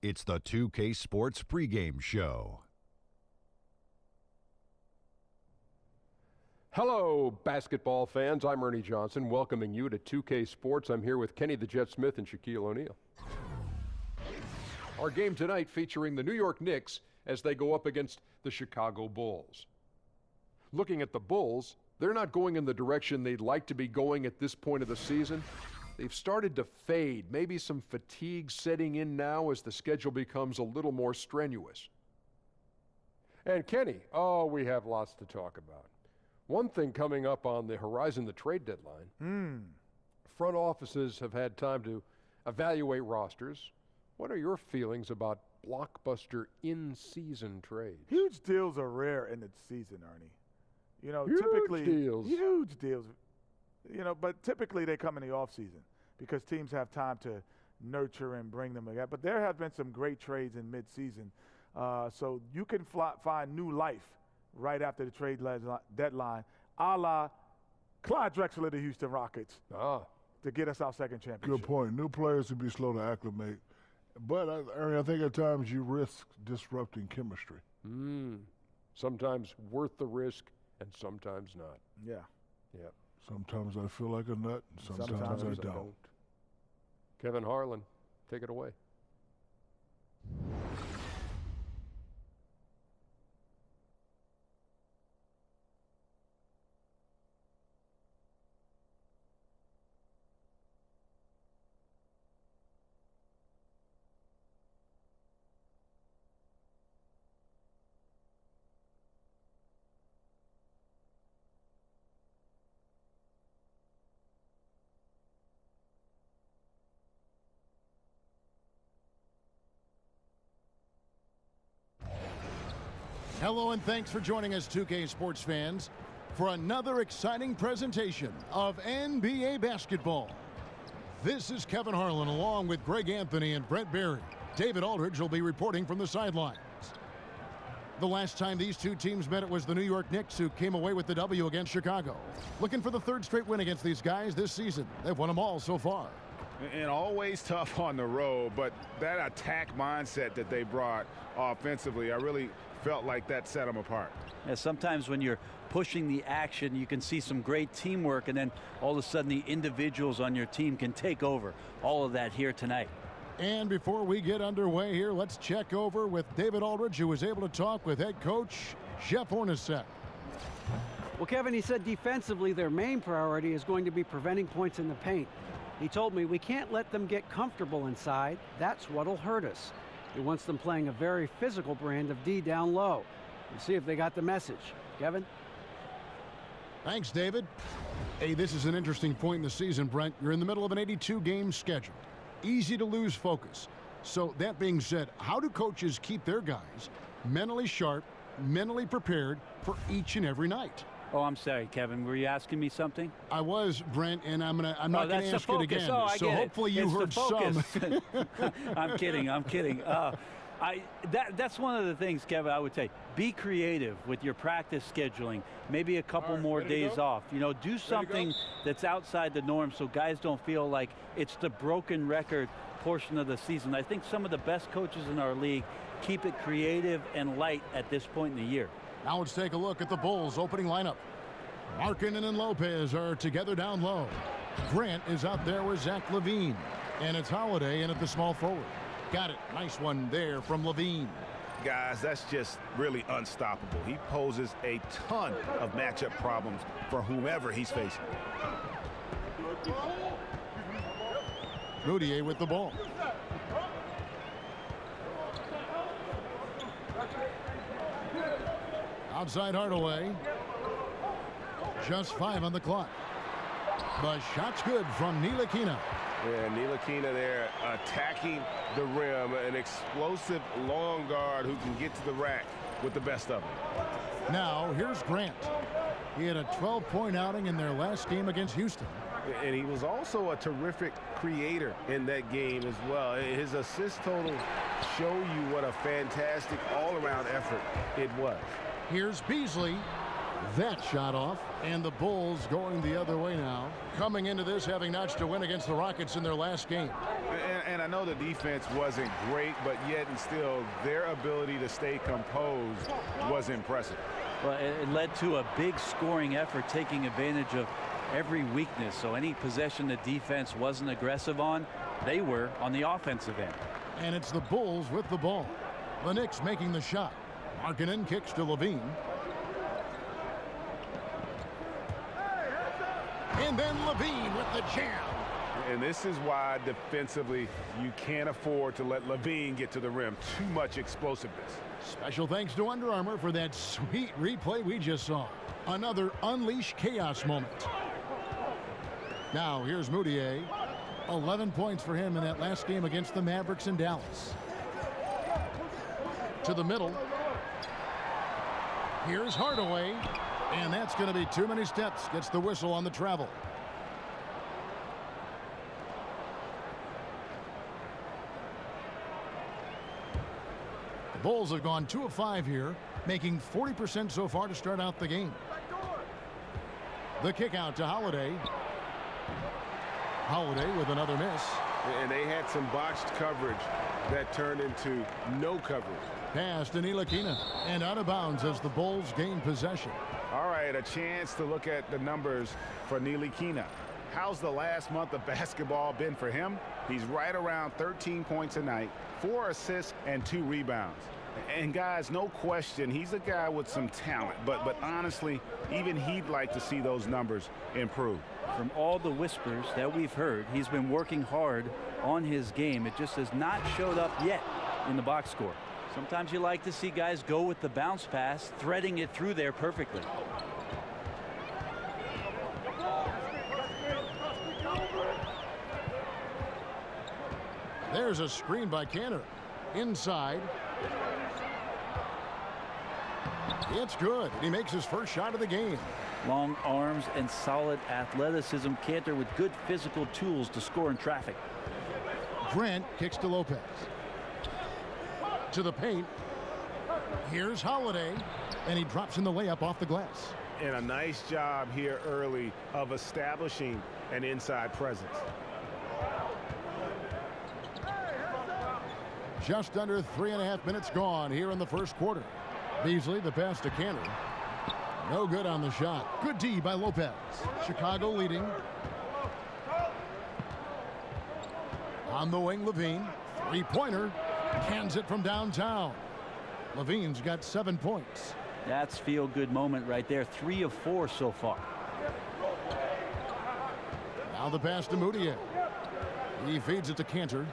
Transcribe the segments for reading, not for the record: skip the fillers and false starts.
It's the 2K Sports pregame show. Hello, basketball fans. I'm Ernie Johnson, welcoming you to 2K Sports. I'm here with Kenny the Jet Smith and Shaquille O'Neal. Our game tonight featuring the New York Knicks as they go up against the Chicago Bulls. Looking at the Bulls, they're not going in the direction they'd like to be going at this point of the season. They've started to fade, maybe some fatigue setting in now as the schedule becomes a little more strenuous. And Kenny, we have lots to talk about. One thing coming up on the horizon, the trade deadline. Front offices have had time to evaluate rosters. What are your feelings about blockbuster in-season trades? Huge deals are rare in the season, Ernie. You know, Huge huge deals. You know, but typically they come in the offseason because teams have time to nurture and bring them together. But there have been some great trades in midseason. So you can find new life right after the trade deadline, a la Clyde Drexler to Houston Rockets to get us our second championship. Good point. New players would be slow to acclimate. But, Ernie, I think at times you risk disrupting chemistry. Sometimes worth the risk and sometimes not. Yeah. Sometimes I feel like a nut, and sometimes I don't. Kevin Harlan, take it away. Hello and thanks for joining us, 2K Sports fans, for another exciting presentation of NBA basketball. This is Kevin Harlan along with Greg Anthony and Brent Barry. David Aldridge will be reporting from the sidelines. The last time these two teams met, it was the New York Knicks who came away with the W against Chicago. Looking for the third straight win against these guys this season. They've won them all so far. And always tough on the road, but that attack mindset that they brought offensively, I really felt like that set them apart. Yeah, sometimes when you're pushing the action, you can see some great teamwork, and then all of a sudden the individuals on your team can take over. All of that here tonight. And before we get underway here, let's check over with David Aldridge, who was able to talk with head coach Jeff Hornacek. Well, Kevin, he said defensively their main priority is going to be preventing points in the paint. He told me we can't let them get comfortable inside. That's what'll hurt us. He wants them playing a very physical brand of D down low. We'll see if they got the message. Kevin? Thanks, David. Hey, this is an interesting point in the season, Brent. You're in the middle of an 82-game schedule. Easy to lose focus. So that being said, how do coaches keep their guys mentally sharp, mentally prepared for each and every night? Oh, I'm sorry, Kevin. Were you asking me something? I was, Brent, and I'm not going to ask it again. Oh, I so get hopefully it. you heard some. I'm kidding. That's one of the things, Kevin, I would say. Be creative with your practice scheduling. Maybe a couple more days off. You know, do something that's outside the norm so guys don't feel like it's the broken record portion of the season. I think some of the best coaches in our league keep it creative and light at this point in the year. Now let's take a look at the Bulls' opening lineup. Markkanen and Lopez are together down low. Grant is out there with Zach LaVine. And it's Holiday in at the small forward. Got it. Nice one there from LaVine. Guys, that's just really unstoppable. He poses a ton of matchup problems for whomever he's facing. Moutier with the ball. Outside Hardaway. Just 5 on the clock. The shot's good from Ntilikina. Yeah, Ntilikina there attacking the rim. An explosive long guard who can get to the rack with the best of them. Now, here's Grant. He had a 12-point outing in their last game against Houston. And he was also a terrific creator in that game as well. His assist total show you what a fantastic all-around effort it was. Here's Beasley. That shot off, and the Bulls going the other way now. Coming into this having notched a win against the Rockets in their last game. And I know the defense wasn't great, but yet and still, their ability to stay composed was impressive. Well, it led to a big scoring effort, taking advantage of every weakness. So any possession the defense wasn't aggressive on, they were on the offensive end. And it's the Bulls with the ball. The Knicks making the shot. Markkanen kicks to Levine. And then Levine with the jam. And this is why defensively you can't afford to let Levine get to the rim. Too much explosiveness. Special thanks to Under Armour for that sweet replay we just saw. Another unleash chaos moment. Now here's Moutier. 11 points for him in that last game against the Mavericks in Dallas. To the middle. Here's Hardaway. And that's going to be too many steps. Gets the whistle on the travel. The Bulls have gone 2 of 5 here, making 40% so far to start out the game. The kick out to Holiday. Holiday with another miss. And they had some botched coverage that turned into no coverage. Pass to Ntilikina and out of bounds as the Bulls gain possession. All right, a chance to look at the numbers for Ntilikina. How's the last month of basketball been for him? He's right around 13 points a night, 4 assists and 2 rebounds. And guys, no question, he's a guy with some talent, but honestly, even he'd like to see those numbers improve. From all the whispers that we've heard, he's been working hard on his game. It just has not showed up yet in the box score. Sometimes you like to see guys go with the bounce pass, threading it through there perfectly. There's a screen by Cantor. Inside. It's good. He makes his first shot of the game. Long arms and solid athleticism. Cantor with good physical tools to score in traffic. Grant kicks to Lopez. To the paint. Here's Holiday. And he drops in the layup off the glass. And a nice job here early of establishing an inside presence. Just under 3.5 minutes gone here in the first quarter. Beasley, the pass to Cantor. No good on the shot. Good D by Lopez. Chicago leading. On the wing, Levine. Three-pointer. Cans it from downtown. Levine's got 7 points. That's feel-good moment right there. 3 of 4 so far. Now the pass to Moutier. He feeds it to Cantor.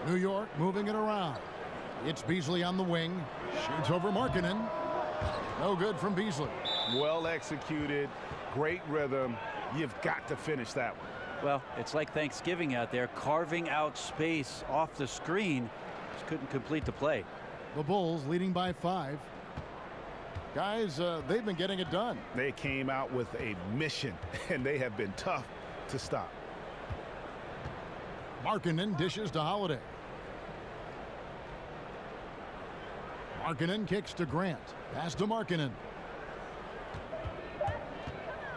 New York moving it around. It's Beasley on the wing. Shoots over Markkanen. No good from Beasley. Well executed. Great rhythm. You've got to finish that one. Well, it's like Thanksgiving out there, carving out space off the screen. Just couldn't complete the play. The Bulls leading by 5. Guys, they've been getting it done. They came out with a mission, and they have been tough to stop. Markkanen dishes to Holiday. Markkanen kicks to Grant. Pass to Markkanen.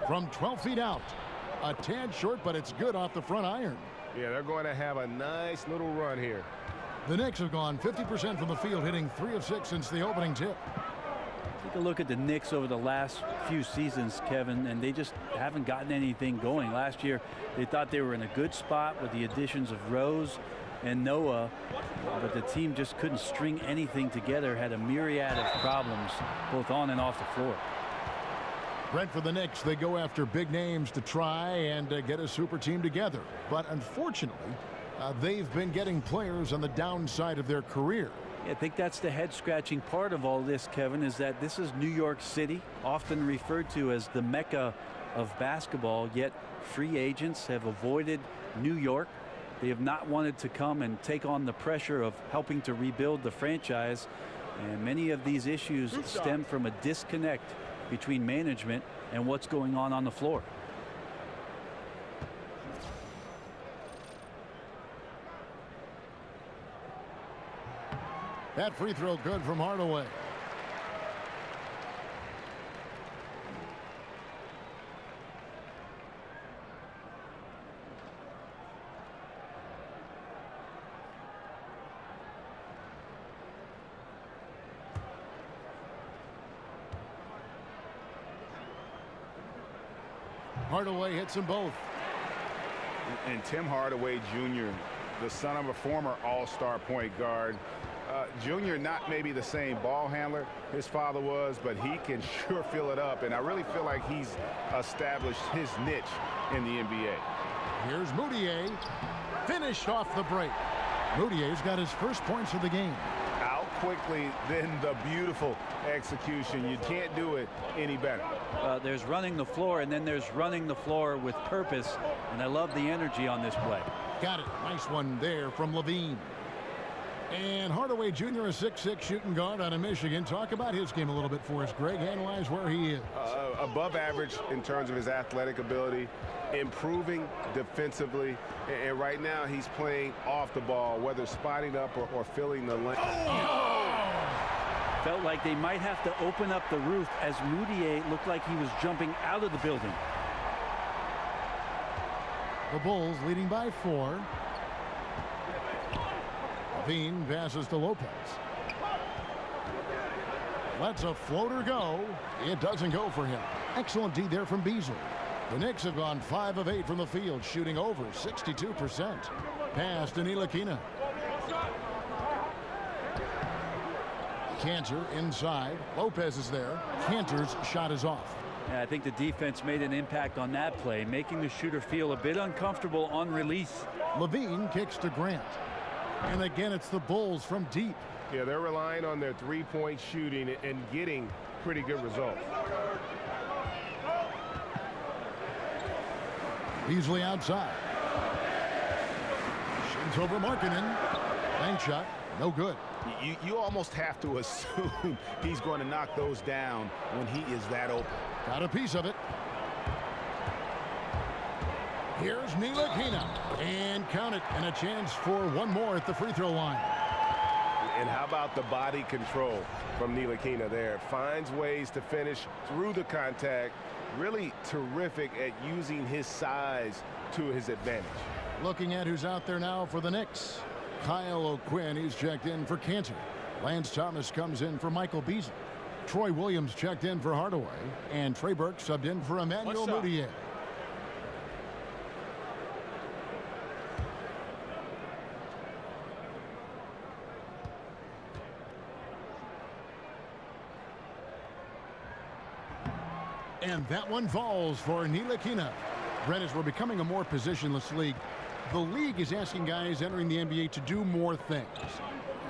From 12 feet out. A tad short, but it's good off the front iron. Yeah, they're going to have a nice little run here. The Knicks have gone 50% from the field, hitting 3 of 6 since the opening tip. Take a look at the Knicks over the last few seasons, Kevin, and they just haven't gotten anything going. Last year, they thought they were in a good spot with the additions of Rose and Noah, but the team just couldn't string anything together, had a myriad of problems both on and off the floor. Brent, for the Knicks, they go after big names to try and get a super team together. But unfortunately, they've been getting players on the downside of their career. I think that's the head-scratching part of all this, Kevin, is that this is New York City, often referred to as the Mecca of basketball, yet free agents have avoided New York. They have not wanted to come and take on the pressure of helping to rebuild the franchise, and many of these issues stem from a disconnect between management and what's going on the floor. That free throw good from Hardaway. Hardaway hits them both. And Tim Hardaway Jr., the son of a former all-star point guard. Junior, not maybe the same ball handler his father was, but he can sure fill it up. And I really feel like he's established his niche in the NBA. Here's Moutier. Finished off the break. Moutier's got his first points of the game. Out quickly, then the beautiful execution. You can't do it any better. There's running the floor, and then there's running the floor with purpose. And I love the energy on this play. Got it. Nice one there from Levine. And Hardaway Jr., a 6'6" shooting guard out of Michigan. Talk about his game a little bit for us, Greg. Analyze where he is. Above average in terms of his athletic ability, improving defensively, and right now he's playing off the ball, whether spotting up or filling the lane. Felt like they might have to open up the roof as Moutier looked like he was jumping out of the building. The Bulls leading by 4. Levine passes to Lopez. Lets a floater go. It doesn't go for him. Excellent D there from Beasley. The Knicks have gone 5 of 8 from the field, shooting over 62%. Pass to Ntilikina. Cantor inside. Lopez is there. Cantor's shot is off. Yeah, I think the defense made an impact on that play, making the shooter feel a bit uncomfortable on release. Levine kicks to Grant. And again, it's the Bulls from deep. Yeah, they're relying on their three-point shooting and getting pretty good results. Beasley outside. Shoots over Markkanen. Bank shot, no good. You almost have to assume he's going to knock those down when he is that open. Got a piece of it. Here's Ntilikina. And count it. And a chance for one more at the free throw line. And how about the body control from Ntilikina there? Finds ways to finish through the contact. Really terrific at using his size to his advantage. Looking at who's out there now for the Knicks. Kyle O'Quinn, he's checked in for Cantor. Lance Thomas comes in for Michael Beasley. Troy Williams checked in for Hardaway. And Trey Burke subbed in for Emmanuel Moutier. And that one falls for Ntilikina. Brent, as we're becoming a more positionless league, the league is asking guys entering the NBA to do more things.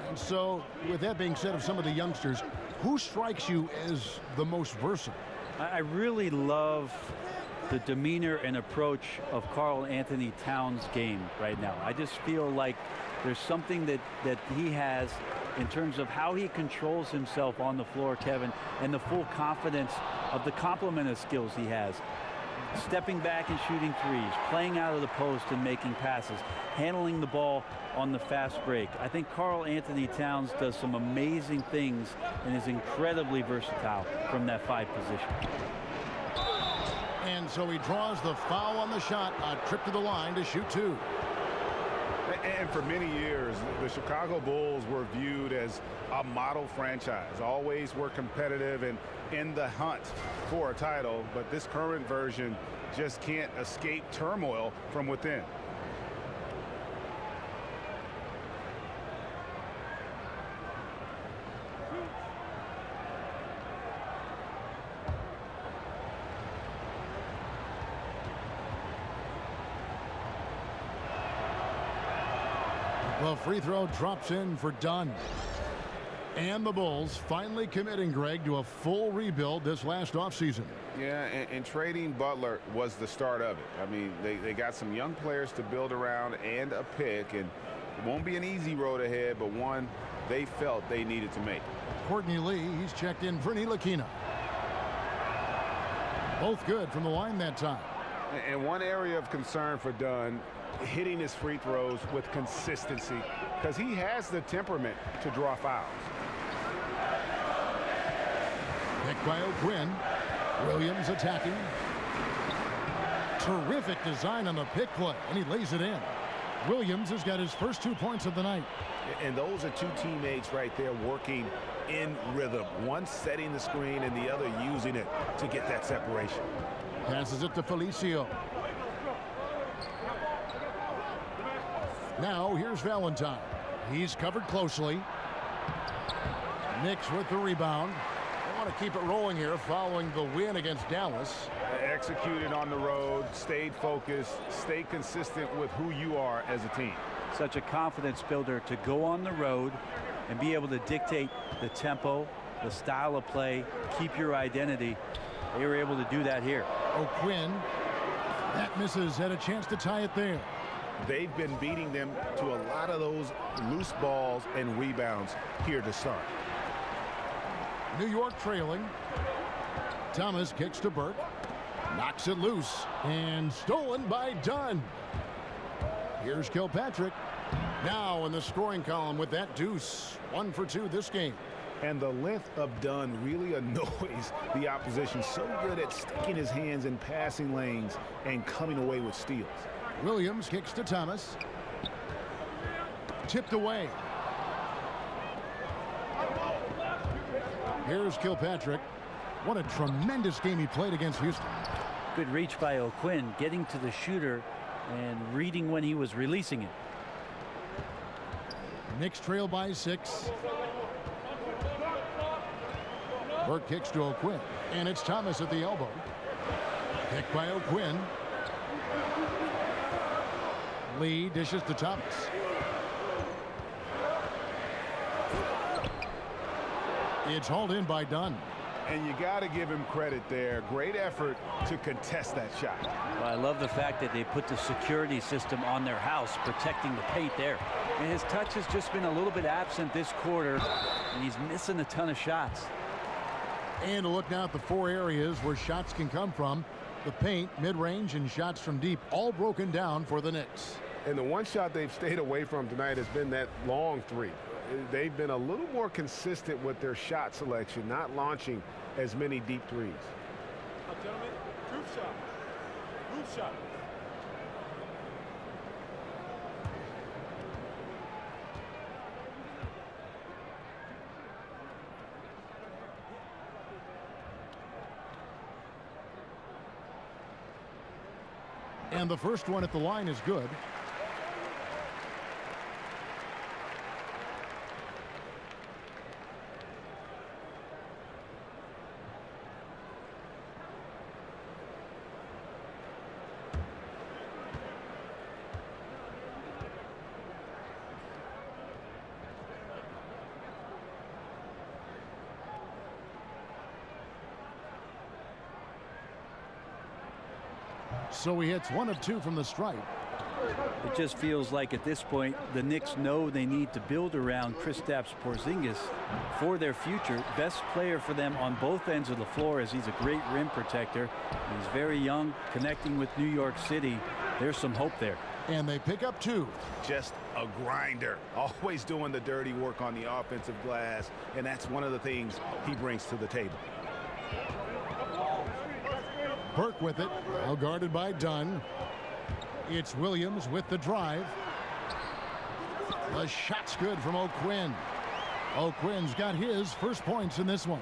And so, with that being said, of some of the youngsters, who strikes you as the most versatile? I really love the demeanor and approach of Karl Anthony Towns' game right now. I just feel like there's something that he has in terms of how he controls himself on the floor, Kevin, and the full confidence of the complement of skills he has. Stepping back and shooting threes, playing out of the post and making passes, handling the ball on the fast break. I think Karl Anthony Towns does some amazing things and is incredibly versatile from that 5 position. And so he draws the foul on the shot, a trip to the line to shoot 2. And for many years, the Chicago Bulls were viewed as a model franchise. Always were competitive and in the hunt for a title, but this current version just can't escape turmoil from within. The free throw drops in for Dunn. And the Bulls finally committing, Greg, to a full rebuild this last offseason. Yeah, and trading Butler was the start of it. I mean, they got some young players to build around and a pick, and it won't be an easy road ahead, but one they felt they needed to make. Courtney Lee, he's checked in for Ntilikina. Both good from the line that time. And one area of concern for Dunn, hitting his free throws with consistency, because he has the temperament to draw fouls. Picked by O'Quinn. Williams attacking. Terrific design on the pick play, and he lays it in. Williams has got his first 2 points of the night. And those are 2 teammates right there working in rhythm. One setting the screen and the other using it to get that separation. Passes it to Felicio. Now here's Valentine. He's covered closely. Knicks with the rebound. They want to keep it rolling here following the win against Dallas. Executed on the road, stayed focused, stayed consistent with who you are as a team. Such a confidence builder to go on the road and be able to dictate the tempo, the style of play, keep your identity. They were able to do that here. O'Quinn. That misses. Had a chance to tie it there. They've been beating them to a lot of those loose balls and rebounds here to start. New York trailing. Thomas kicks to Burke. Knocks it loose. And stolen by Dunn. Here's Kilpatrick. Now in the scoring column with that deuce. 1 for 2 this game. And the length of Dunn really annoys the opposition. So good at sticking his hands in passing lanes and coming away with steals. Williams kicks to Thomas. Tipped away. Here's Kilpatrick. What a tremendous game he played against Houston. Good reach by O'Quinn, getting to the shooter and reading when he was releasing it. Knicks trail by 6. Burke kicks to O'Quinn, and it's Thomas at the elbow. Kick by O'Quinn. Lee dishes to Thomas. It's hauled in by Dunn. And you got to give him credit there. Great effort to contest that shot. Well, I love the fact that they put the security system on their house, protecting the paint there. And his touch has just been a little bit absent this quarter, and he's missing a ton of shots. And a look now at the 4 areas where shots can come from. The paint, mid-range, and shots from deep, all broken down for the Knicks. And the one shot they've stayed away from tonight has been that long 3. They've been a little more consistent with their shot selection, not launching as many deep threes. Gentlemen, group shot. Group shot. And the first one at the line is good. So he hits 1 of 2 from the stripe. It just feels like at this point the Knicks know they need to build around Kristaps Porzingis for their future. Best player for them on both ends of the floor, as he's a great rim protector. He's very young, connecting with New York City. There's some hope there. And they pick up 2. Just a grinder, always doing the dirty work on the offensive glass, and that's one of the things he brings to the table. Burke with it, well guarded by Dunn. It's Williams with the drive. The shot's good from O'Quinn. O'Quinn's got his first points in this one.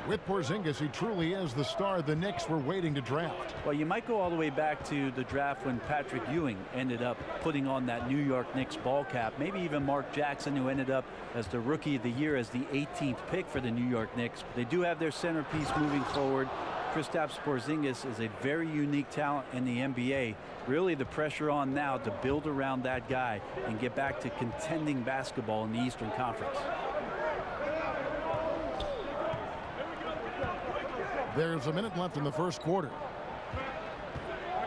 With Porzingis, he truly is the star the Knicks were waiting to draft. Well, you might go all the way back to the draft when Patrick Ewing ended up putting on that New York Knicks ball cap. Maybe even Mark Jackson, who ended up as the Rookie of the Year as the 18th pick for the New York Knicks. They do have their centerpiece moving forward. Kristaps Porzingis is a very unique talent in the NBA. Really the pressure on now to build around that guy and get back to contending basketball in the Eastern Conference. There's a minute left in the first quarter.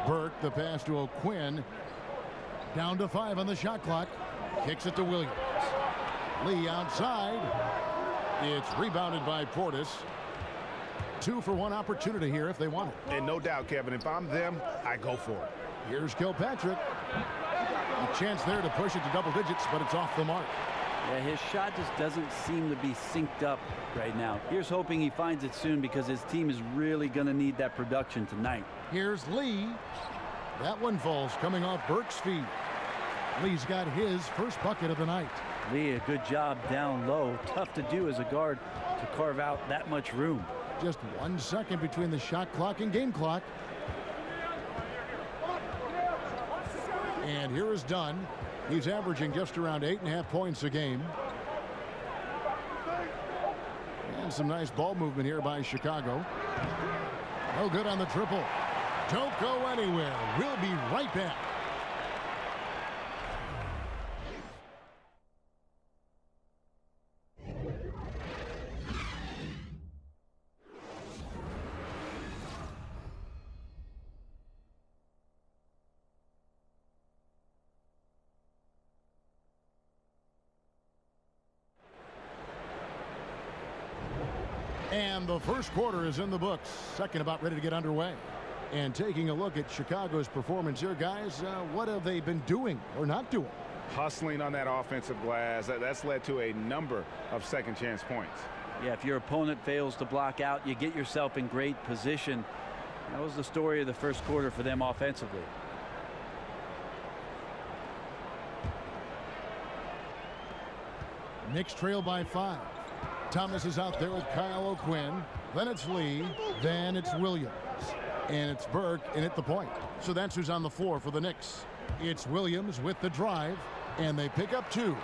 Burke, the pass to O'Quinn. Down to 5 on the shot clock. Kicks it to Williams. Lee outside. It's rebounded by Portis. 2 for 1 opportunity here if they want it. And no doubt, Kevin, if I'm them, I go for it. Here's Kilpatrick. A chance there to push it to double digits, but it's off the mark. Yeah, his shot just doesn't seem to be synced up right now. Here's hoping he finds it soon, because his team is really going to need that production tonight. Here's Lee. That one falls coming off Burke's feet. Lee's got his first bucket of the night. Lee, a good job down low. Tough to do as a guard to carve out that much room. Just 1 second between the shot clock and game clock. And here is Dunn. He's averaging just around 8.5 points a game. And some nice ball movement here by Chicago. No good on the triple. Don't go anywhere. We'll be right back. And the first quarter is in the books. Second about ready to get underway. And taking a look at Chicago's performance here, guys, what have they been doing or not doing? Hustling on that offensive glass. That's led to a number of second chance points. Yeah, if your opponent fails to block out, you get yourself in great position. That was the story of the first quarter for them offensively. Knicks trail by 5. Thomas is out there with Kyle O'Quinn. Then it's Lee. Then it's Williams. And it's Burke in at the point. So that's who's on the floor for the Knicks. It's Williams with the drive. And they pick up 2.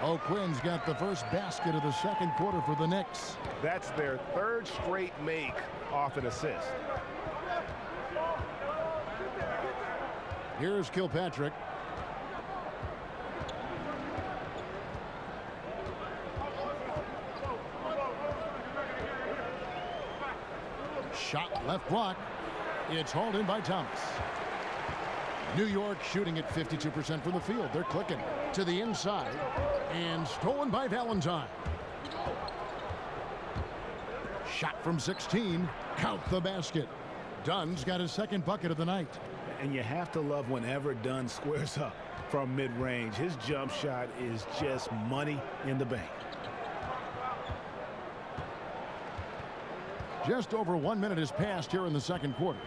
O'Quinn's got the first basket of the second quarter for the Knicks. That's their third straight make off an assist. Here's Kilpatrick. Shot left block. It's hauled in by Thomas. New York shooting at 52% from the field. They're clicking to the inside and stolen by Valentine. Shot from 16. Count the basket. Dunn's got his second bucket of the night. And you have to love whenever Dunn squares up from mid-range. His jump shot is just money in the bank. Just over 1 minute has passed here in the second quarter.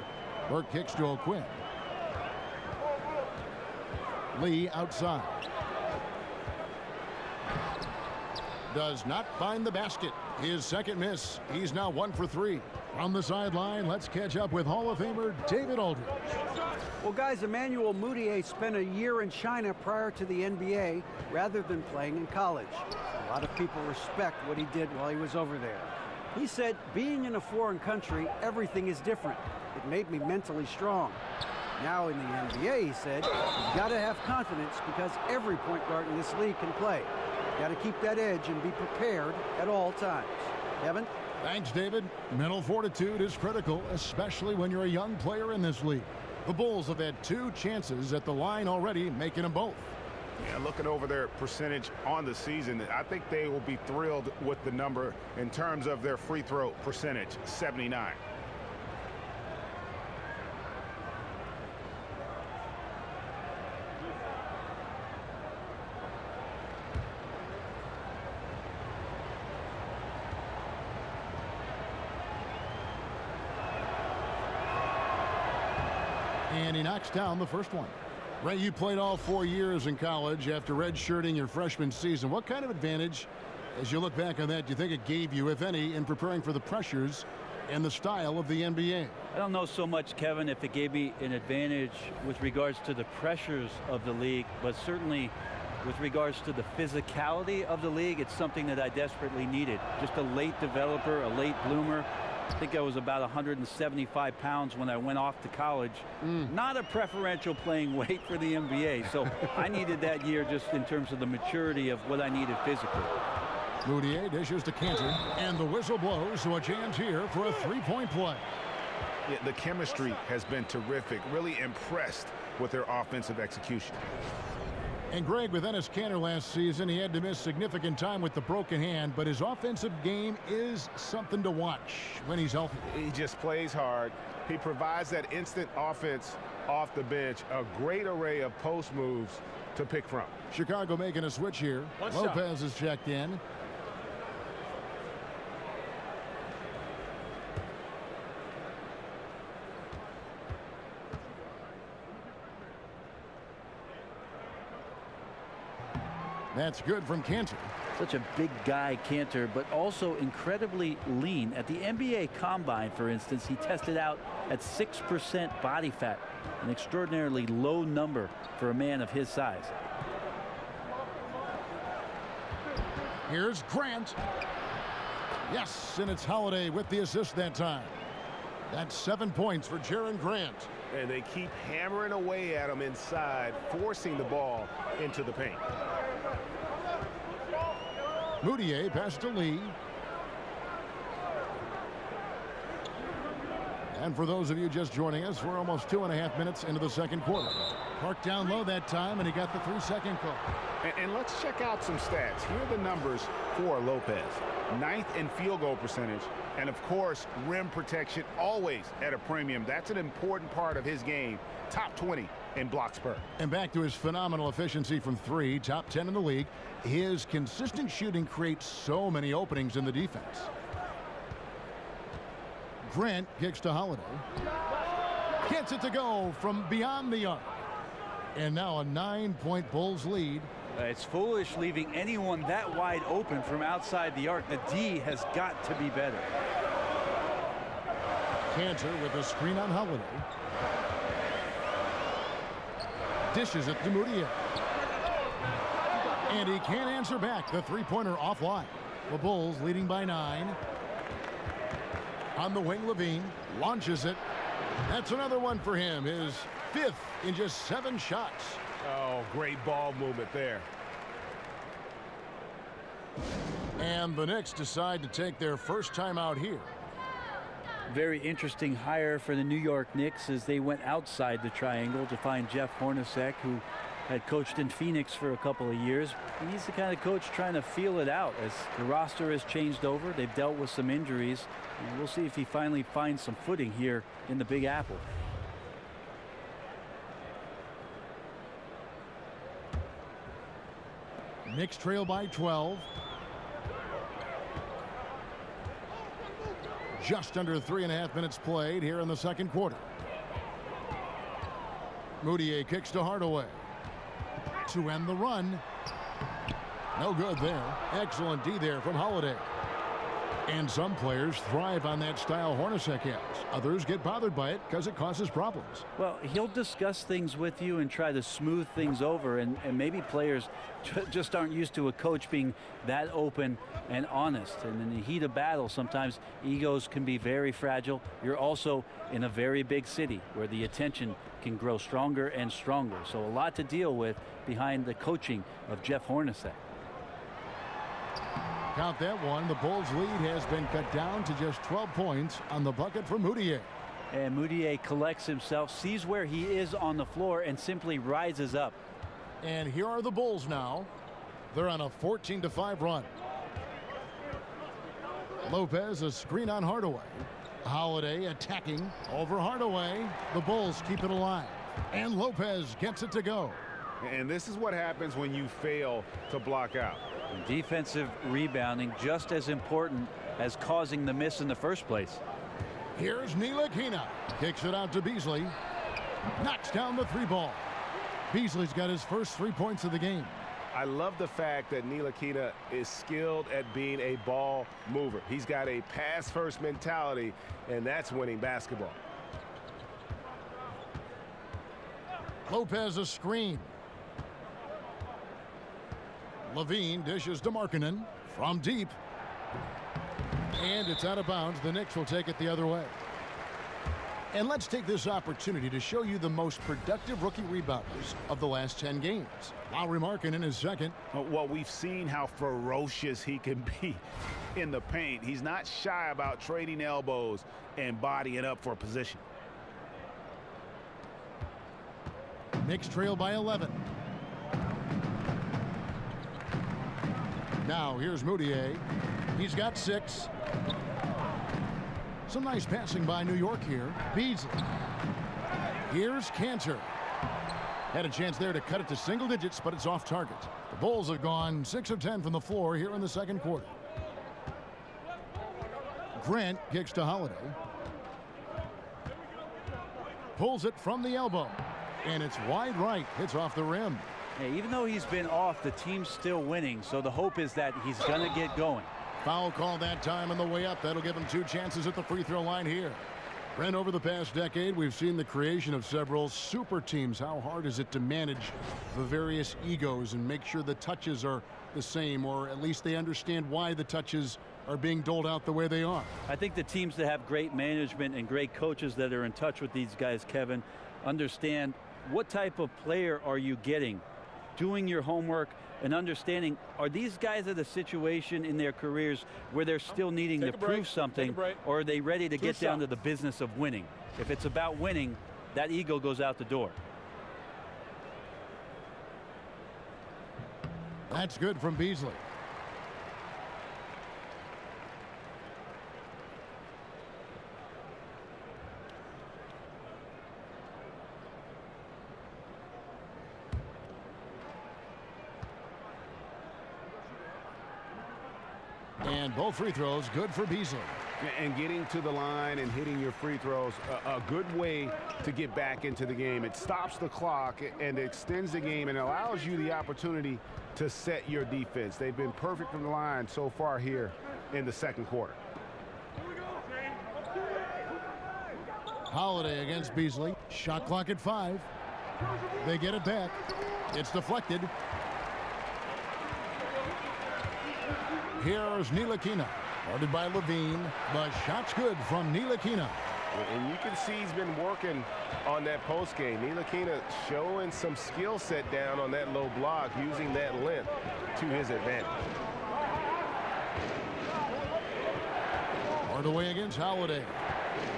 Burke kicks to O'Quinn. Lee outside. Does not find the basket. His second miss. He's now 1 for 3. From the sideline, let's catch up with Hall of Famer David Aldridge. Well, guys, Emmanuel Mudiay spent a year in China prior to the NBA rather than playing in college. A lot of people respect what he did while he was over there. He said, being in a foreign country, everything is different. It made me mentally strong. Now in the NBA, he said, you've got to have confidence because every point guard in this league can play. You've got to keep that edge and be prepared at all times. Kevin? Thanks, David. Mental fortitude is critical, especially when you're a young player in this league. The Bulls have had 2 chances at the line already, making them both. Yeah, looking over their percentage on the season, I think they will be thrilled with the number in terms of their free throw percentage, 79. And he knocks down the first one. Ray, you played all 4 years in college after redshirting your freshman season. What kind of advantage, as you look back on that, do you think it gave you, if any, in preparing for the pressures and the style of the NBA? I don't know so much, Kevin, if it gave me an advantage with regards to the pressures of the league, but certainly with regards to the physicality of the league, it's something that I desperately needed. Just a late developer, a late bloomer. I think I was about 175 pounds when I went off to college. Not a preferential playing weight for the NBA. So I needed that year just in terms of the maturity of what I needed physically. Mudiay dishes to Cantor, and the whistle blows, so a chance here for a three-point play. Yeah, the chemistry has been terrific. Really impressed with their offensive execution. And Greg, with Enes Kanter last season, he had to miss significant time with the broken hand, but his offensive game is something to watch when he's healthy. He just plays hard. He provides that instant offense off the bench, a great array of post moves to pick from. Chicago making a switch here. Lopez is checked in. That's good from Cantor. Such a big guy, Cantor, but also incredibly lean. At the NBA Combine, for instance, he tested out at 6% body fat, an extraordinarily low number for a man of his size. Here's Grant. Yes, and it's Holiday with the assist that time. That's 7 points for Jaren Grant. And they keep hammering away at him inside, forcing the ball into the paint. Moutier pass to Lee. And for those of you just joining us, we're almost 2.5 minutes into the second quarter. Parked down low that time, and he got the 3-second call. And let's check out some stats. Here are the numbers for Lopez. 9th in field goal percentage. And, of course, rim protection always at a premium. That's an important part of his game. Top 20 in blocks per. And back to his phenomenal efficiency from 3, top 10 in the league. His consistent shooting creates so many openings in the defense. Grant kicks to Holiday. Gets it to go from beyond the arc. And now a 9-point Bulls lead. It's foolish leaving anyone that wide open from outside the arc. The D has got to be better. Cantor with a screen on Holiday. Dishes it to Moutier. And he can't answer back. The three-pointer offline. The Bulls leading by 9. On the wing, Levine launches it. That's another one for him. His 5th in just 7 shots. Oh, great ball movement there. And the Knicks decide to take their first time out here. Very interesting hire for the New York Knicks as they went outside the triangle to find Jeff Hornacek, who had coached in Phoenix for a couple of years. He's the kind of coach trying to feel it out as the roster has changed over. They've dealt with some injuries. And we'll see if he finally finds some footing here in the Big Apple. Knicks trail by 12. Just under 3.5 minutes played here in the second quarter. Moutier kicks to Hardaway to end the run. No good there. Excellent D there from Holiday. And some players thrive on that style Hornacek has. Others get bothered by it because it causes problems. Well, he'll discuss things with you and try to smooth things over, and maybe players just aren't used to a coach being that open and honest. And in the heat of battle, sometimes egos can be very fragile. You're also in a very big city where the attention can grow stronger and stronger. So a lot to deal with behind the coaching of Jeff Hornacek. Count that one. The Bulls lead has been cut down to just 12 points on the bucket for Moutier. And Moutier collects himself, sees where he is on the floor, and simply rises up. And here are the Bulls now. They're on a 14-5 run. Lopez, a screen on Hardaway. Holiday attacking over Hardaway. The Bulls keep it alive. And Lopez gets it to go. And this is what happens when you fail to block out. Defensive rebounding just as important as causing the miss in the first place. Here's Ntilikina. Kicks it out to Beasley. Knocks down the 3-ball. Beasley's got his first 3 points of the game. I love the fact that Ntilikina is skilled at being a ball mover. He's got a pass-first mentality, and that's winning basketball. Lopez a screen. Levine dishes to Markkanen from deep. And it's out of bounds. The Knicks will take it the other way. And let's take this opportunity to show you the most productive rookie rebounders of the last 10 games. Lauri Markkanen is second. Well, we've seen how ferocious he can be in the paint. He's not shy about trading elbows and bodying up for position. Knicks trail by 11. Now here's Moutier. He's got 6. Some nice passing by New York here. Beasley. Here's Cantor. Had a chance there to cut it to single digits, but it's off target. The Bulls have gone 6 of 10 from the floor here in the second quarter. Grant kicks to Holiday. Pulls it from the elbow. And it's wide right. Hits off the rim. Hey, even though he's been off, the team's still winning, so the hope is that he's going to get going. Foul call that time on the way up. That'll give him 2 chances at the free throw line here. Brent, over the past decade, we've seen the creation of several super teams. How hard is it to manage the various egos and make sure the touches are the same, or at least they understand why the touches are being doled out the way they are? I think the teams that have great management and great coaches that are in touch with these guys, Kevin, understand what type of player are you getting, doing your homework and understanding, are these guys at a situation in their careers where they're still needing to prove something, or are they ready to get down to the business of winning? If it's about winning, that ego goes out the door. That's good from Beasley. And both free throws good for Beasley. And getting to the line and hitting your free throws, a good way to get back into the game. It stops the clock and extends the game and allows you the opportunity to set your defense. They've been perfect from the line so far here in the second quarter. Holiday against Beasley. Shot clock at 5. They get it back. It's deflected. Here's Ntilikina, guarded by Levine. The shot's good from Ntilikina. And you can see he's been working on that post game. Ntilikina showing some skill set down on that low block, using that length to his advantage. Hardaway against Holiday.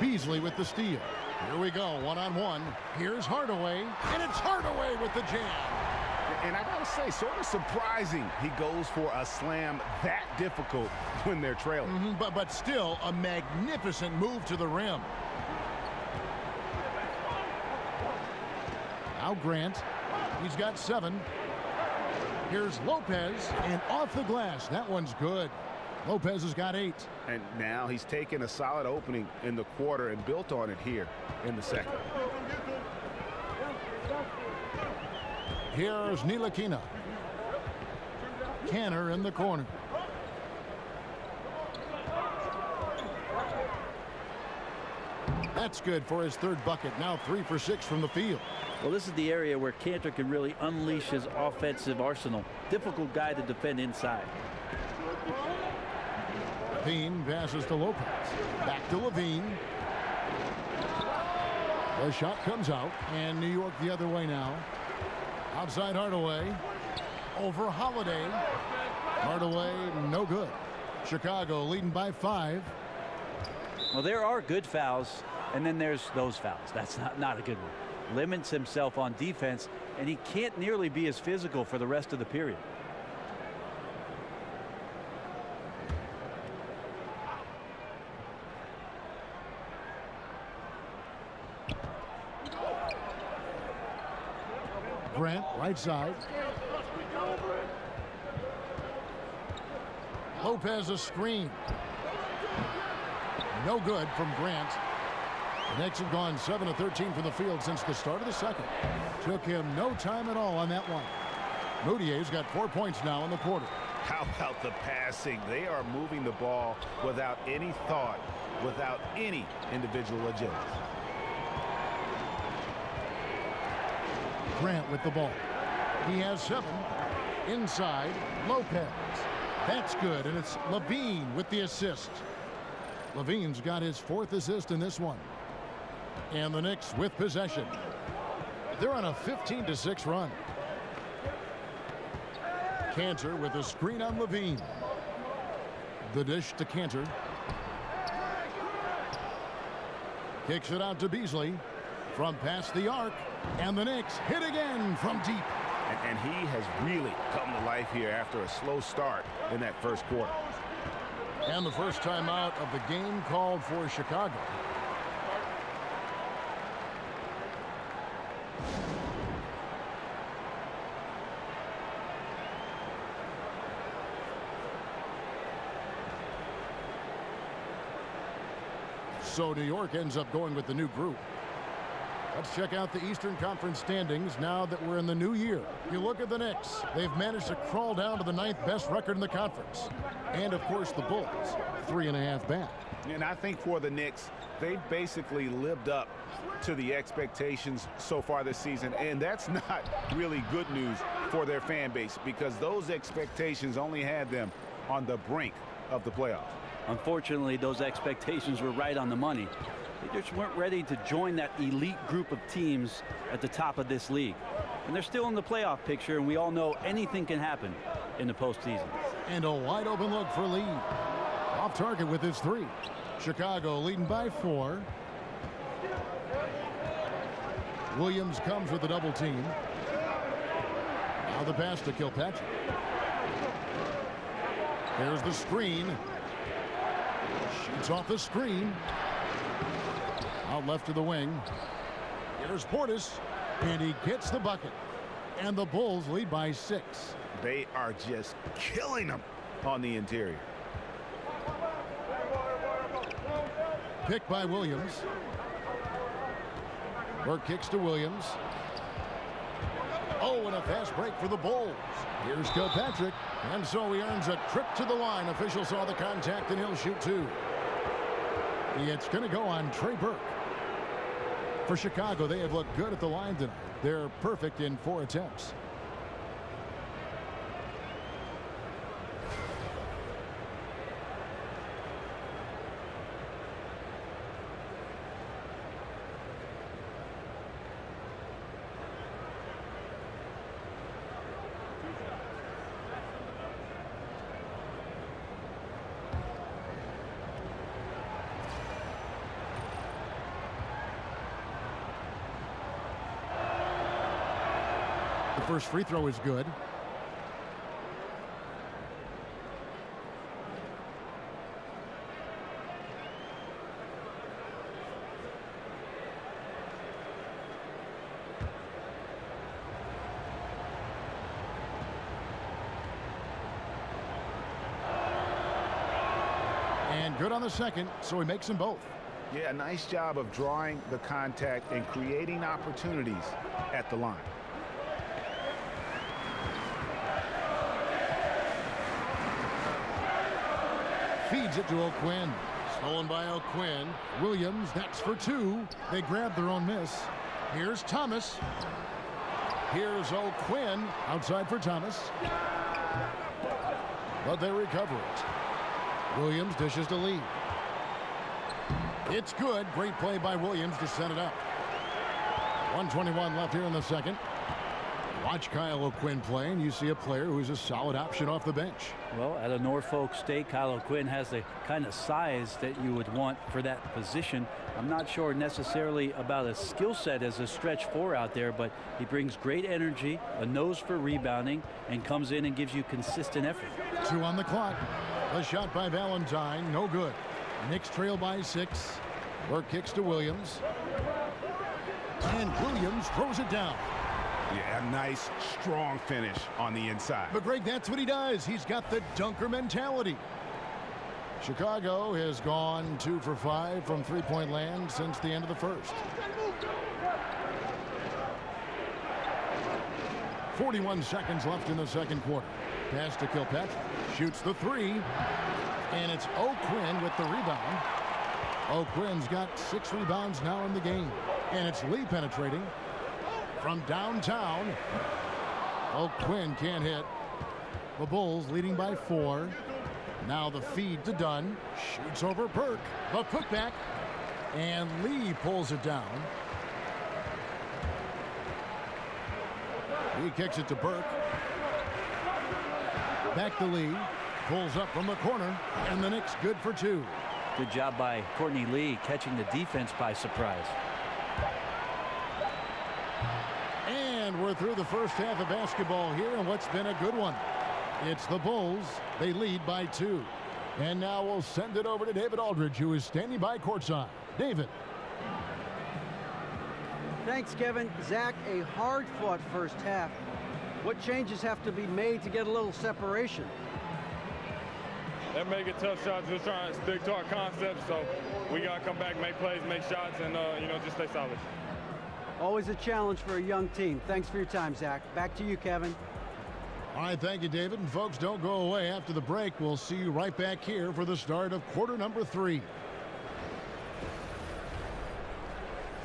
Beasley with the steal. Here we go, one-on-one. Here's Hardaway, and it's Hardaway with the jam. And I gotta say, sort of surprising he goes for a slam that difficult when they're trailing. But still a magnificent move to the rim. Now Grant, he's got 7. Here's Lopez, and off the glass. That one's good. Lopez has got 8. And now he's taken a solid opening in the quarter and built on it here in the second. Here's Ntilikina. Canner in the corner. That's good for his 3rd bucket. Now 3 for 6 from the field. Well, this is the area where Cantor can really unleash his offensive arsenal. Difficult guy to defend inside. Levine passes to Lopez. Back to Levine. The shot comes out, and New York the other way now. Outside Hardaway. Over Holiday. Hardaway, no good. Chicago leading by 5. Well, there are good fouls, and then there's those fouls. That's not a good one. Limits himself on defense, and he can't nearly be as physical for the rest of the period. Grant, right side. Lopez a screen. No good from Grant. The Knicks have gone 7 of 13 from the field since the start of the second. Took him no time at all on that one. Moutier's got 4 points now in the quarter. How about the passing? They are moving the ball without any thought, without any individual agility. Grant with the ball. He has 7. Inside, Lopez. That's good, and it's Levine with the assist. Levine's got his 4th assist in this one. And the Knicks with possession. They're on a 15-6 run. Cantor with a screen on Levine. The dish to Cantor. Kicks it out to Beasley. From past the arc, and the Knicks hit again from deep. And he has really come to life here after a slow start in that first quarter. And the first time out of the game called for Chicago. So New York ends up going with the new group. Let's check out the Eastern Conference standings now that we're in the new year. You look at the Knicks. They've managed to crawl down to the 9th best record in the conference. And, of course, the Bulls, 3.5 back. And I think for the Knicks, they've basically lived up to the expectations so far this season. And that's not really good news for their fan base because those expectations only had them on the brink of the playoffs. Unfortunately, those expectations were right on the money. They just weren't ready to join that elite group of teams at the top of this league. And they're still in the playoff picture, and we all know anything can happen in the postseason. And a wide open look for Lee. Off target with his 3. Chicago leading by 4. Williams comes with a double team. Now the pass to Kilpatrick. There's the screen. Shoots off the screen. Out left to the wing. Here's Portis. And he gets the bucket. And the Bulls lead by 6. They are just killing them on the interior. Picked by Williams. Burke kicks to Williams. Oh, and a fast break for the Bulls. Here's Kilpatrick. And so he earns a trip to the line. Official saw the contact, and he'll shoot 2. It's going to go on Trey Burke. For Chicago, they have looked good at the line tonight. They're perfect in 4 attempts. The first free throw is good. And good on the second, so he makes them both. Yeah, nice job of drawing the contact and creating opportunities at the line. Feeds it to O'Quinn. Stolen by O'Quinn. Williams, that's for 2. They grab their own miss. Here's Thomas. Here's O'Quinn. Outside for Thomas. But they recover it. Williams dishes to Lee. It's good. Great play by Williams to set it up. 1:21 left here in the second. Watch Kyle O'Quinn play, and you see a player who's a solid option off the bench. Well, at a Norfolk State, Kyle O'Quinn has the kind of size that you would want for that position. I'm not sure necessarily about a skill set as a stretch 4 out there, but he brings great energy, a nose for rebounding, and comes in and gives you consistent effort. 2 on the clock. A shot by Valentine, no good. Knicks trail by 6. Burke kicks to Williams. And Williams throws it down. Yeah, a nice, strong finish on the inside. But, Greg, that's what he does. He's got the dunker mentality. Chicago has gone 2 for 5 from three-point land since the end of the first. 41 seconds left in the second quarter. Pass to Kilpatrick. Shoots the 3. And it's O'Quinn with the rebound. O'Quinn's got 6 rebounds now in the game. And it's Lee penetrating. From downtown, O'Quinn can't hit. The Bulls leading by 4. Now the feed to Dunn. Shoots over Burke. The putback. And Lee pulls it down. He kicks it to Burke. Back to Lee. Pulls up from the corner. And the Knicks good for 2. Good job by Courtney Lee catching the defense by surprise. And we're through the first half of basketball here, and what's been a good one. It's the Bulls. They lead by 2. And now we'll send it over to David Aldridge, who is standing by courtside. David. Thanks, Kevin. Zach, a hard-fought first half. What changes have to be made to get a little separation? They're making tough shots. We're trying to stick to our concept, so we got to come back, make plays, make shots, and, just stay solid. Always a challenge for a young team. Thanks for your time, Zach. Back to you, Kevin. All right, thank you, David. And folks, don't go away. After the break, we'll see you right back here for the start of quarter number 3.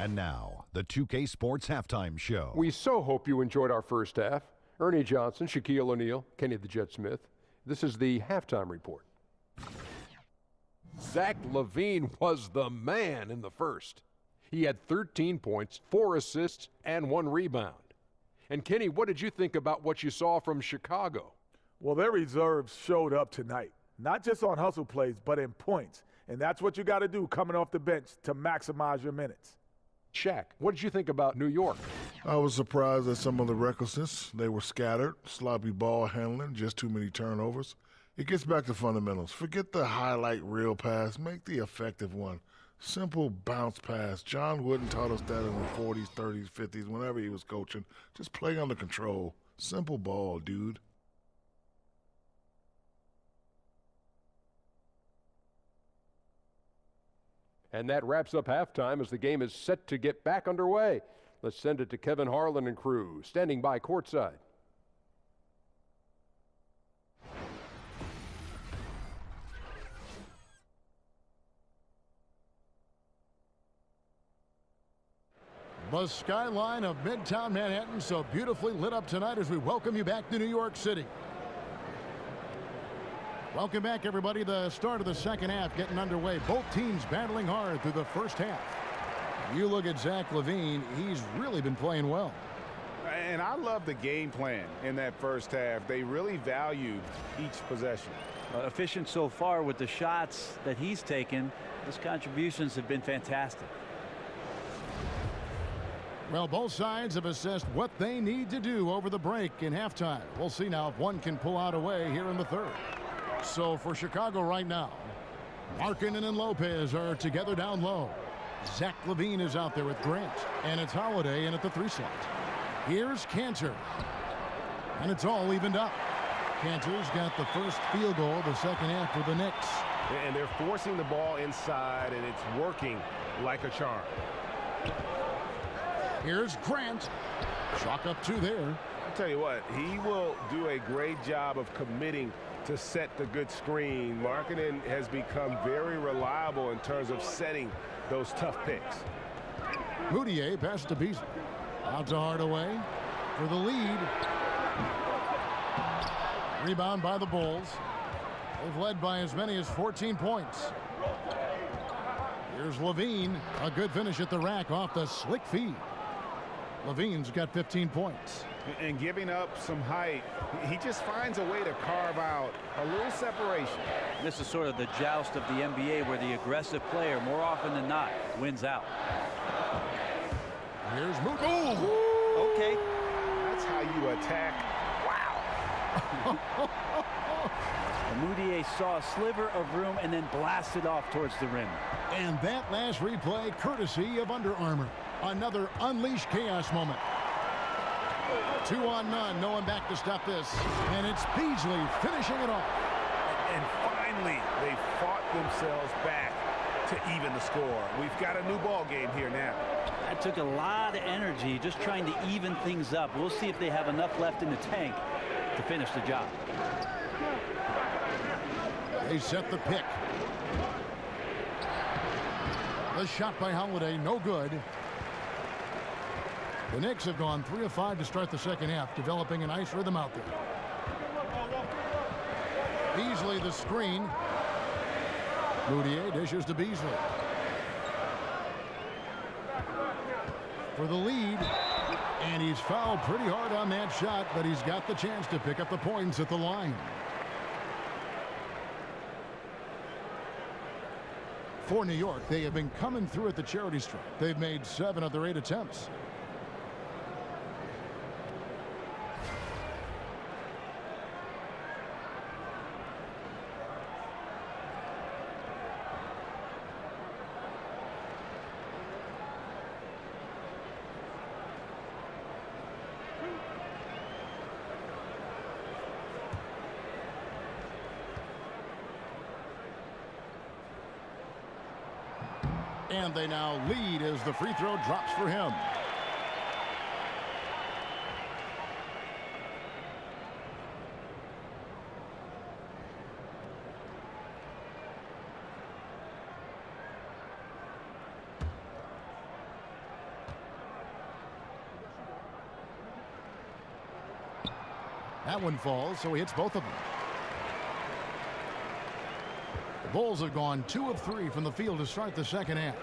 And now, the 2K Sports Halftime Show. We so hope you enjoyed our first half. Ernie Johnson, Shaquille O'Neal, Kenny the Jet Smith. This is the halftime report. Zach LaVine was the man in the first. He had 13 points, 4 assists, and 1 rebound. And Kenny, what did you think about what you saw from Chicago? Well, their reserves showed up tonight, not just on hustle plays, but in points. And that's what you got to do coming off the bench to maximize your minutes. Shaq, what did you think about New York? I was surprised at some of the recklessness. They were scattered, sloppy ball handling, just too many turnovers. It gets back to fundamentals. Forget the highlight reel pass. Make the effective one. Simple bounce pass. John Wooden taught us that in the 40s, 30s, 50s, whenever he was coaching. Just play under control. Simple ball, dude. And that wraps up halftime as the game is set to get back underway. Let's send it to Kevin Harlan and crew, standing by courtside. The skyline of Midtown Manhattan so beautifully lit up tonight as we welcome you back to New York City. Welcome back, everybody. The start of the second half getting underway. Both teams battling hard through the first half. You look at Zach LaVine, he's really been playing well. And I love the game plan in that first half. They really valued each possession. Efficient so far with the shots that he's taken. His contributions have been fantastic. Well, both sides have assessed what they need to do over the break in halftime. We'll see now if one can pull out a way here in the third. So for Chicago right now, Markkanen and Lopez are together down low. Zach LaVine is out there with Grant, and it's Holiday in at the 3 slot. Here's Cantor, and it's all evened up. Cantor's got the first field goal of the second half for the Knicks. And they're forcing the ball inside, and it's working like a charm. Here's Grant. Chalk up 2 there. I'll tell you what, he will do a great job of committing to set the good screen. Markkanen has become very reliable in terms of setting those tough picks. Moutier passes to Beasley. Out to Hardaway for the lead. Rebound by the Bulls. They've led by as many as 14 points. Here's LaVine. A good finish at the rack off the slick feed. LaVine's got 15 points. And giving up some height, he just finds a way to carve out a little separation. This is sort of the joust of the NBA where the aggressive player, more often than not, wins out. Here's Moutier. Okay. That's how you attack. Wow. Moutier saw a sliver of room and then blasted off towards the rim. And that last replay courtesy of Under Armour. Another unleashed chaos moment. 2 on none. No one back to stop this. And it's Beasley finishing it off. And finally, they fought themselves back to even the score. We've got a new ball game here now. That took a lot of energy just trying to even things up. We'll see if they have enough left in the tank to finish the job. They set the pick. The shot by Holiday, no good. The Knicks have gone 3 of 5 to start the second half, developing a nice rhythm out there. Beasley the screen. Moutier dishes to Beasley. For the lead. And he's fouled pretty hard on that shot, but he's got the chance to pick up the points at the line. For New York, they have been coming through at the charity stripe. They've made 7 of their 8 attempts. And they now lead as the free throw drops for him. That one falls, so he hits both of them. The Bulls have gone 2 of 3 from the field to start the second half.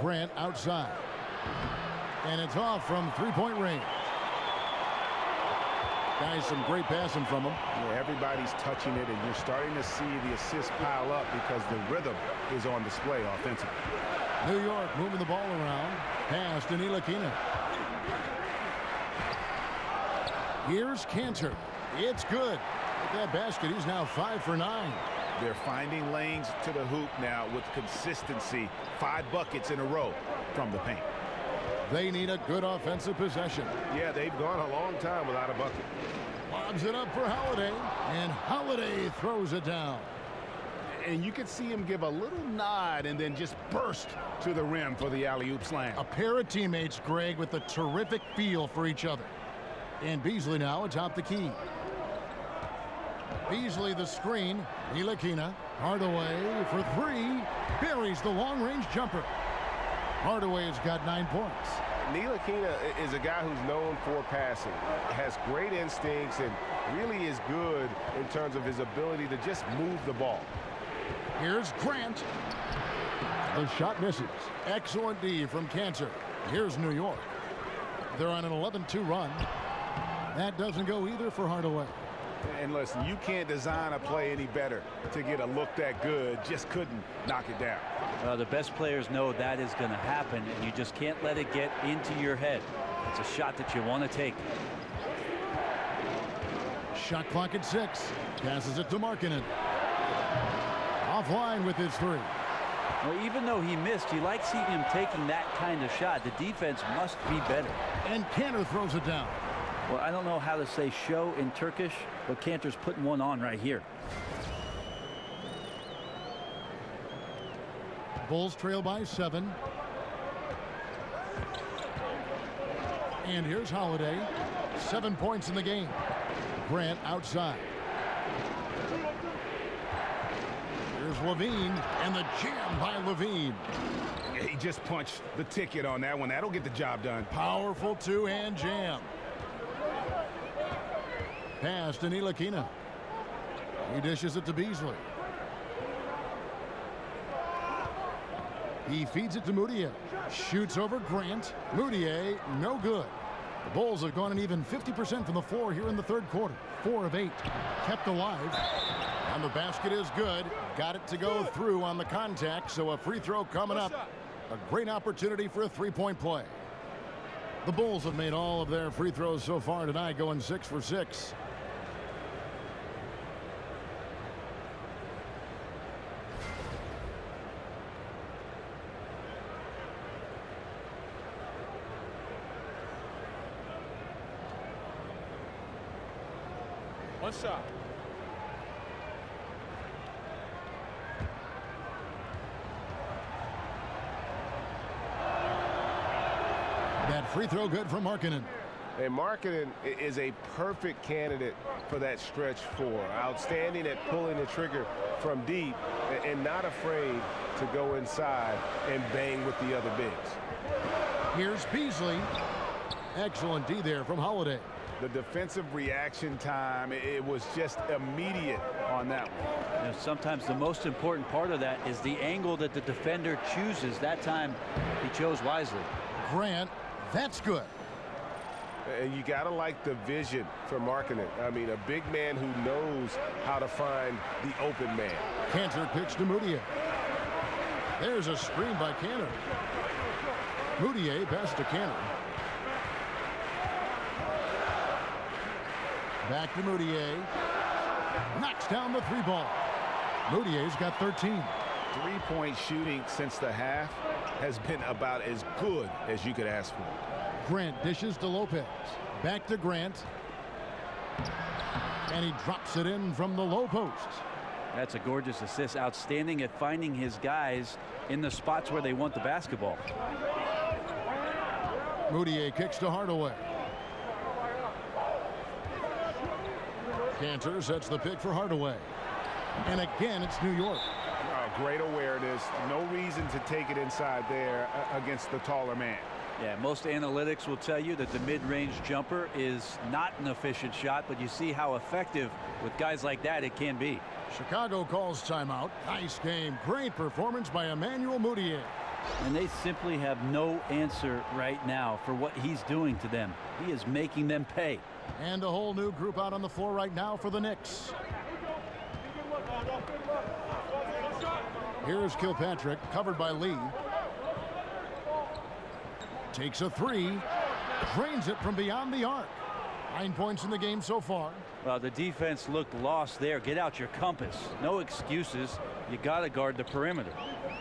Grant outside. And it's off from three-point range. Guys, some great passing from him. Yeah, everybody's touching it, and you're starting to see the assists pile up because the rhythm is on display offensively. New York moving the ball around. Pass to Ntilikina. Here's Cantor. It's good. With that basket, he's now 5 for 9. They're finding lanes to the hoop now with consistency. 5 buckets in a row from the paint. They need a good offensive possession. Yeah, they've gone a long time without a bucket. Lobs it up for Holiday, and Holiday throws it down. And you could see him give a little nod and then just burst to the rim for the alley-oop slam. A pair of teammates, Greg, with a terrific feel for each other. And Beasley now atop the key. Beasley the screen. Ntilikina. Hardaway for 3. Buries the long-range jumper. Hardaway's got 9 points. Ntilikina is a guy who's known for passing, has great instincts, and really is good in terms of his ability to just move the ball. Here's Grant. The shot misses. Excellent D from Cantor. Here's New York. They're on an 11-2 run. That doesn't go either for Hardaway. And listen, you can't design a play any better to get a look that good. Just couldn't knock it down. The best players know that is going to happen, and you just can't let it get into your head. It's a shot that you want to take. Shot clock at 6. Passes it to Markkanen. Offline with his 3. Well, even though he missed, you like seeing him taking that kind of shot. The defense must be better. And Cantor throws it down. Well, I don't know how to say show in Turkish, but Cantor's putting one on right here. Bulls trail by 7. And here's Holiday. 7 points in the game. Grant outside. Here's Levine, and the jam by Levine. He just punched the ticket on that one. That'll get the job done. Powerful two-hand jam. Pass to Ntilikina. He dishes it to Beasley. He feeds it to Moutier. Shoots over Grant. Moutier, no good. The Bulls have gone an even 50% from the floor here in the third quarter. 4 of 8. Kept alive. And the basket is good. Got it to go through on the contact, so a free throw coming up. A great opportunity for a three-point play. The Bulls have made all of their free throws so far tonight, going 6 for 6. One shot. That free throw good for Markkanen. And Markkanen is a perfect candidate for that stretch 4. Outstanding at pulling the trigger from deep and not afraid to go inside and bang with the other bigs. Here's Beasley. Excellent D there from Holiday. The defensive reaction time, it was just immediate on that one. You know, sometimes the most important part of that is the angle that the defender chooses. That time he chose wisely. Grant, that's good. And you got to like the vision for Markkanen. I mean, a big man who knows how to find the open man. Cantor pitch to Moutier. There's a screen by Cantor. Moutier pass to Cantor. Back to Moutier. Knocks down the 3 ball. Moutier's got 13. 3-point shooting since the half has been about as good as you could ask for. Grant dishes to Lopez. Back to Grant. And he drops it in from the low post. That's a gorgeous assist. Outstanding at finding his guys in the spots where they want the basketball. Moutier kicks to Hardaway. Cantor sets the pick for Hardaway. And again, it's New York. Great awareness. No reason to take it inside there against the taller man. Yeah, most analytics will tell you that the mid-range jumper is not an efficient shot, but you see how effective with guys like that it can be. Chicago calls timeout. Nice game. Great performance by Emmanuel Mudiay. And they simply have no answer right now for what he's doing to them. He is making them pay. And a whole new group out on the floor right now for the Knicks. Here's Kilpatrick, covered by Lee. Takes a three, drains it from beyond the arc. 9 points in the game so far. Well, the defense looked lost there. Get out your compass. No excuses. You got to guard the perimeter.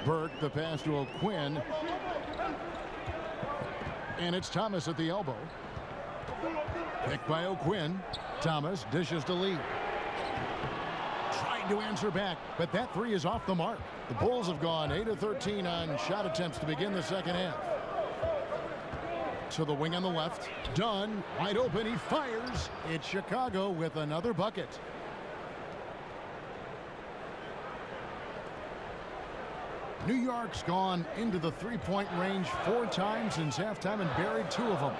Burke, the pass to O'Quinn. And it's Thomas at the elbow. Picked by O'Quinn. Thomas dishes to Lee. Trying to answer back, but that three is off the mark. The Bulls have gone 8 of 13 on shot attempts to begin the second half. To the wing on the left. Dunn, wide open, he fires. It's Chicago with another bucket. New York's gone into the three-point range 4 times since halftime and buried 2 of them.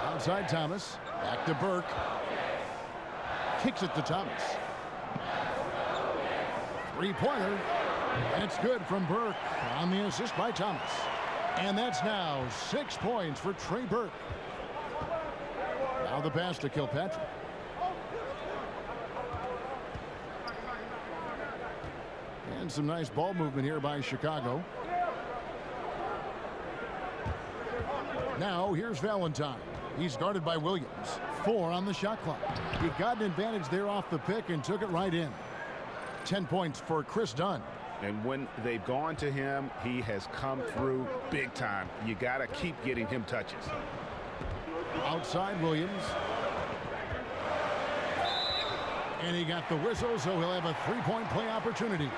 Outside Thomas, back to Burke. Kicks it to Thomas. Three-pointer. And it's good from Burke on the assist by Thomas. And that's now 6 points for Trey Burke. Now the pass to Kilpatrick. And some nice ball movement here by Chicago. Now here's Valentine. He's guarded by Williams. 4 on the shot clock. He got an advantage there off the pick and took it right in. 10 points for Chris Dunn. And when they've gone to him, he has come through big time. You got to keep getting him touches. Outside Williams. And he got the whistle, so he'll have a three-point play opportunity.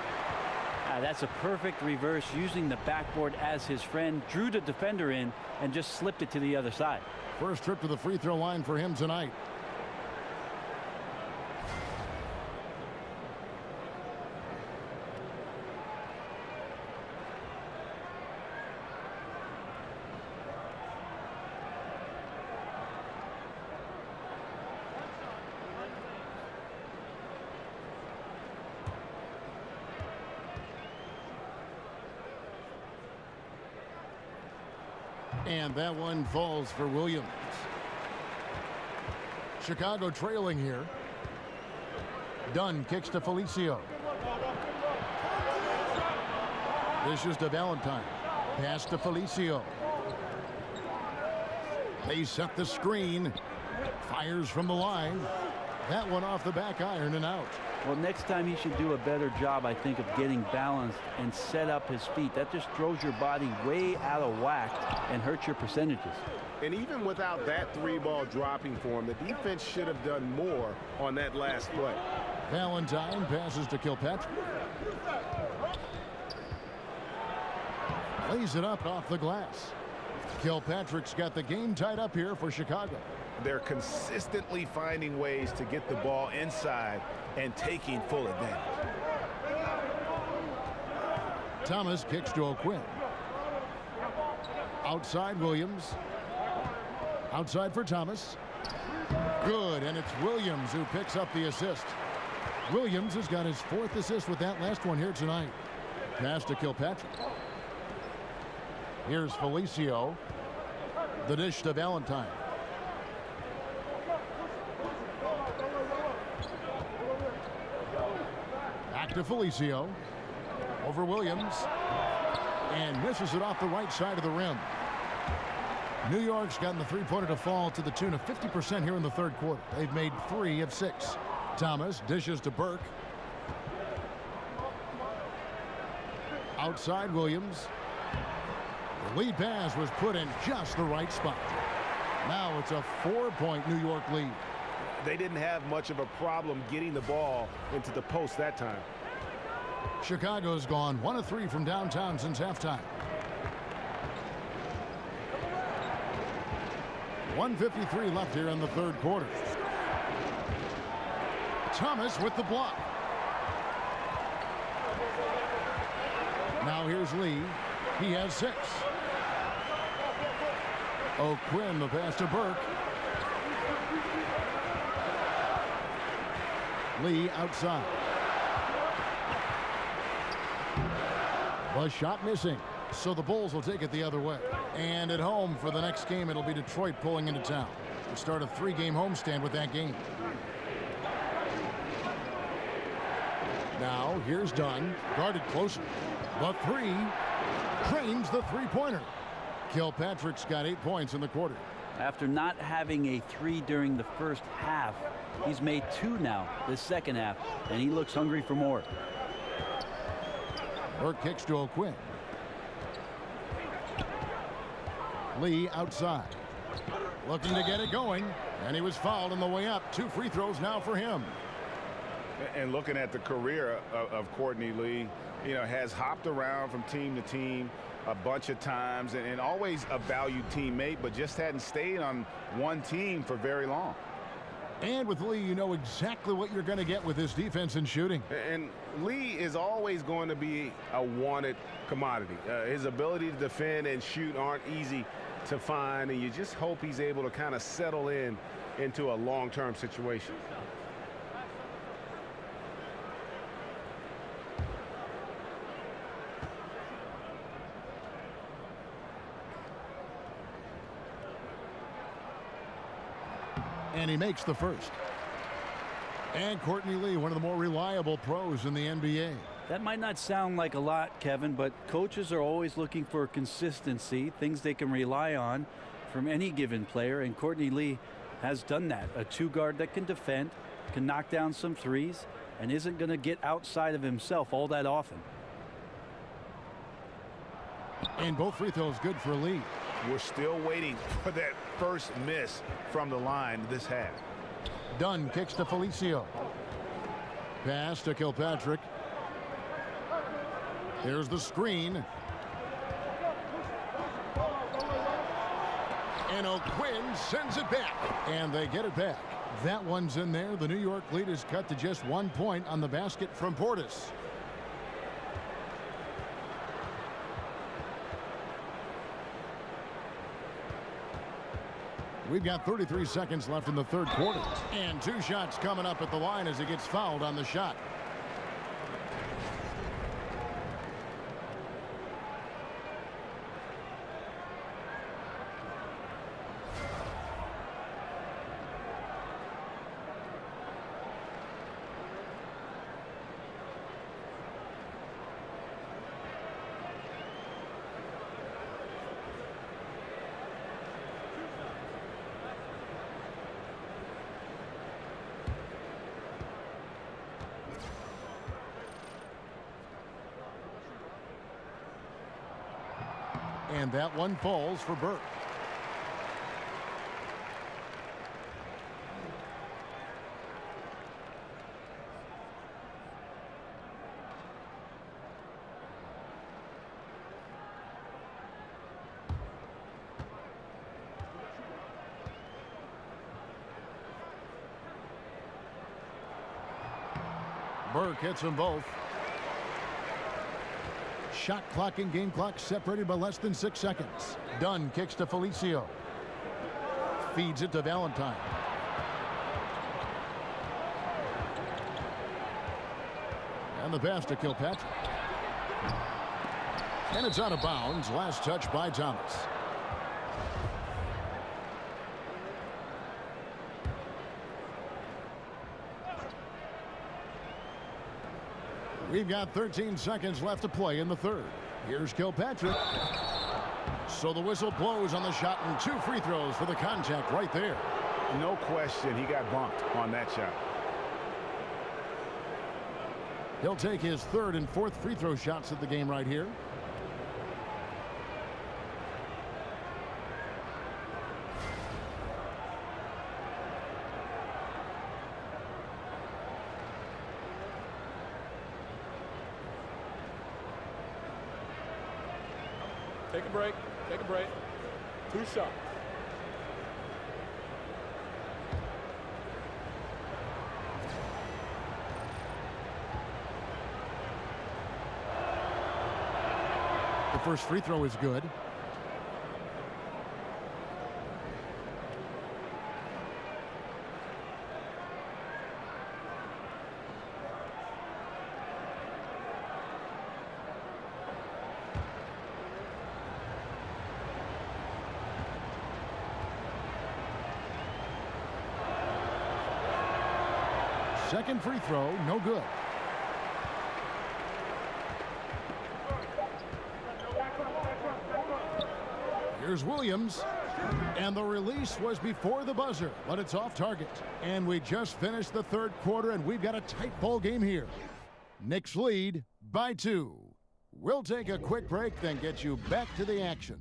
That's a perfect reverse, using the backboard as his friend. Drew the defender in and just slipped it to the other side. First trip to the free throw line for him tonight. And that one falls for Williams. Chicago trailing here. Dunn kicks to Felicio. This is to Valentine. Pass to Felicio. They set the screen. Fires from the line. That one off the back iron and out. Well, next time he should do a better job, I think, of getting balanced and set up his feet. That just throws your body way out of whack and hurts your percentages. And even without that three ball dropping for him, the defense should have done more on that last play. Valentine passes to Kilpatrick. Lays it up off the glass. Kilpatrick's got the game tied up here for Chicago. They're consistently finding ways to get the ball inside and taking full advantage. Thomas kicks to O'Quinn. Outside Williams. Outside for Thomas. Good, and it's Williams who picks up the assist. Williams has got his 4th assist with that last one here tonight. Pass to Kilpatrick. Here's Felicio. The dish to Valentine. Back to Felicio. Over Williams. And misses it off the right side of the rim. New York's gotten the three-pointer to fall to the tune of 50% here in the third quarter. They've made 3 of 6. Thomas dishes to Burke. Outside Williams. The lead pass was put in just the right spot. Now it's a 4-point New York lead. They didn't have much of a problem getting the ball into the post that time. Chicago's gone 1 of 3 from downtown since halftime. 1:53 left here in the third quarter. Thomas with the block. Now here's Lee. He has 6. O'Quinn, the pass to Burke. Lee outside. The shot missing. So the Bulls will take it the other way. And at home for the next game, it'll be Detroit pulling into town. We'll start a 3-game homestand with that game. Now, here's Dunn. Guarded closer. The 3. Cranes the three-pointer. Kilpatrick's got 8 points in the quarter. After not having a 3 during the first half, he's made 2 now this second half, and he looks hungry for more. Burke kicks to O'Quinn. Lee outside. Looking to get it going, and he was fouled on the way up. 2 free throws now for him. And looking at the career of Courtney Lee, you know, has hopped around from team to team a bunch of times and always a valued teammate, but just hadn't stayed on one team for very long. And with Lee, you know exactly what you're going to get with his defense and shooting. And Lee is always going to be a wanted commodity. His ability to defend and shoot aren't easy to find, and you just hope he's able to kind of settle into a long-term situation. And he makes the first. And Courtney Lee, one of the more reliable pros in the NBA. That might not sound like a lot, Kevin, but coaches are always looking for consistency, things they can rely on from any given player, and Courtney Lee has done that. A 2-guard that can defend, can knock down some threes, and isn't going to get outside of himself all that often. And both free throws good for Lee. We're still waiting for that first miss from the line this half. Dunn kicks to Felicio. Pass to Kilpatrick. Here's the screen. And O'Quinn sends it back. And they get it back. That one's in there. The New York lead is cut to just 1 point on the basket from Portis. We've got 33 seconds left in the third quarter. And 2 shots coming up at the line as he gets fouled on the shot. And that one falls for Burke. Burke hits them both. Shot clock and game clock separated by less than 6 seconds. Dunn kicks to Felicio. Feeds it to Valentine. And the pass to Kilpatrick. And it's out of bounds. Last touch by Thomas. We've got 13 seconds left to play in the third. Here's Kilpatrick. So the whistle blows on the shot and 2 free throws for the contact right there. No question, he got bumped on that shot. He'll take his 3rd and 4th free throw shots of the game right here. Take a break. Take a break. 2 shots. first free throw is good. Second free throw, no good. Here's Williams. And the release was before the buzzer, but it's off target. And we just finished the third quarter, and we've got a tight ball game here. Knicks lead by 2. We'll take a quick break, then get you back to the action.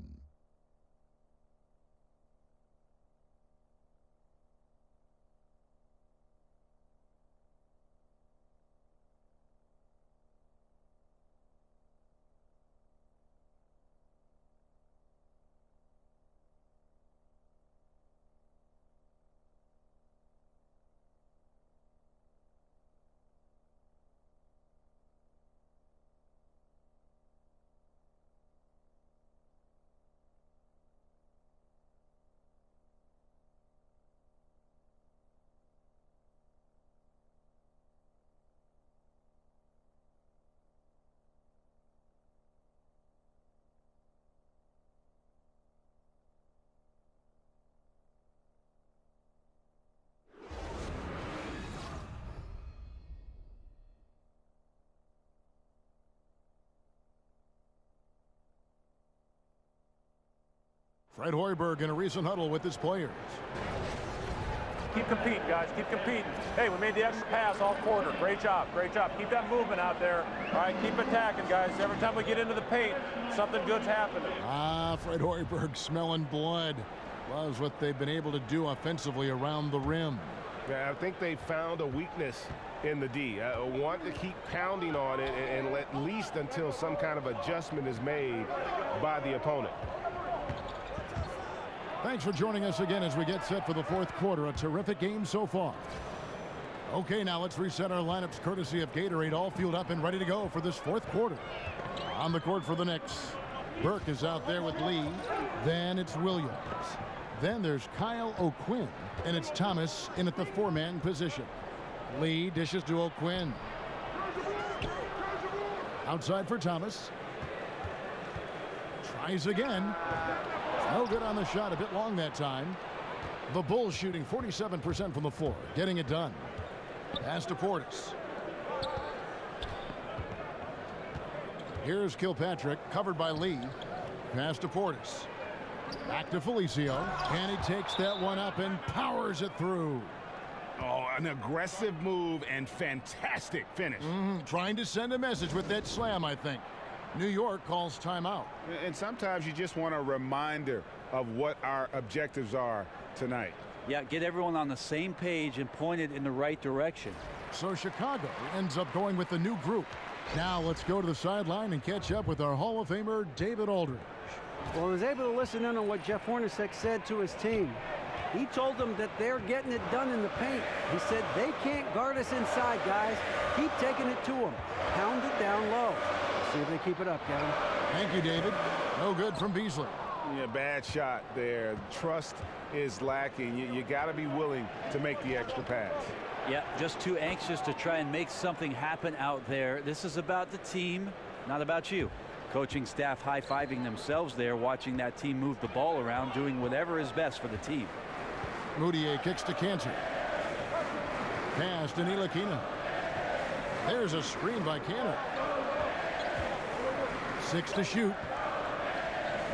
Fred Hoiberg in a recent huddle with his players. Keep competing, guys. Keep competing. Hey, we made the extra pass all quarter. Great job. Great job. Keep that movement out there. All right, keep attacking, guys. Every time we get into the paint, something good's happening. Fred Hoiberg smelling blood. Loves what they've been able to do offensively around the rim. Yeah, I think they found a weakness in the D. Want to keep pounding on it and at least until some kind of adjustment is made by the opponent. Thanks for joining us again as we get set for the fourth quarter. A terrific game so far. Okay, now let's reset our lineups courtesy of Gatorade, all fueled up and ready to go for this fourth quarter. On the court for the Knicks, Burke is out there with Lee. Then it's Williams. Then there's Kyle O'Quinn, and it's Thomas in at the four-man position. Lee dishes to O'Quinn. Outside for Thomas. Tries again. No good on the shot, a bit long that time. The Bulls shooting 47% from the floor, getting it done. Pass to Portis. Here's Kilpatrick, covered by Lee. Pass to Portis. Back to Felicio, and he takes that one up and powers it through. Oh, an aggressive move and fantastic finish. Trying to send a message with that slam, I think. New York calls timeout. And sometimes you just want a reminder of what our objectives are tonight. Yeah, get everyone on the same page and point it in the right direction. So Chicago ends up going with the new group. Now let's go to the sideline and catch up with our Hall of Famer, David Aldridge. Well, I was able to listen in on what Jeff Hornacek said to his team. He told them that they're getting it done in the paint. He said, they can't guard us inside, guys. Keep taking it to them. Pound it down low. See if they keep it up, Kevin. Thank you, David. No good from Beasley. Yeah, bad shot there. Trust is lacking. You got to be willing to make the extra pass. Yeah, just too anxious to try and make something happen out there. This is about the team, not about you. Coaching staff high-fiving themselves there, watching that team move the ball around, doing whatever is best for the team. Moutier kicks to Cantor. Pass to Ntilikina. There's a screen by Cantor. 6 to shoot.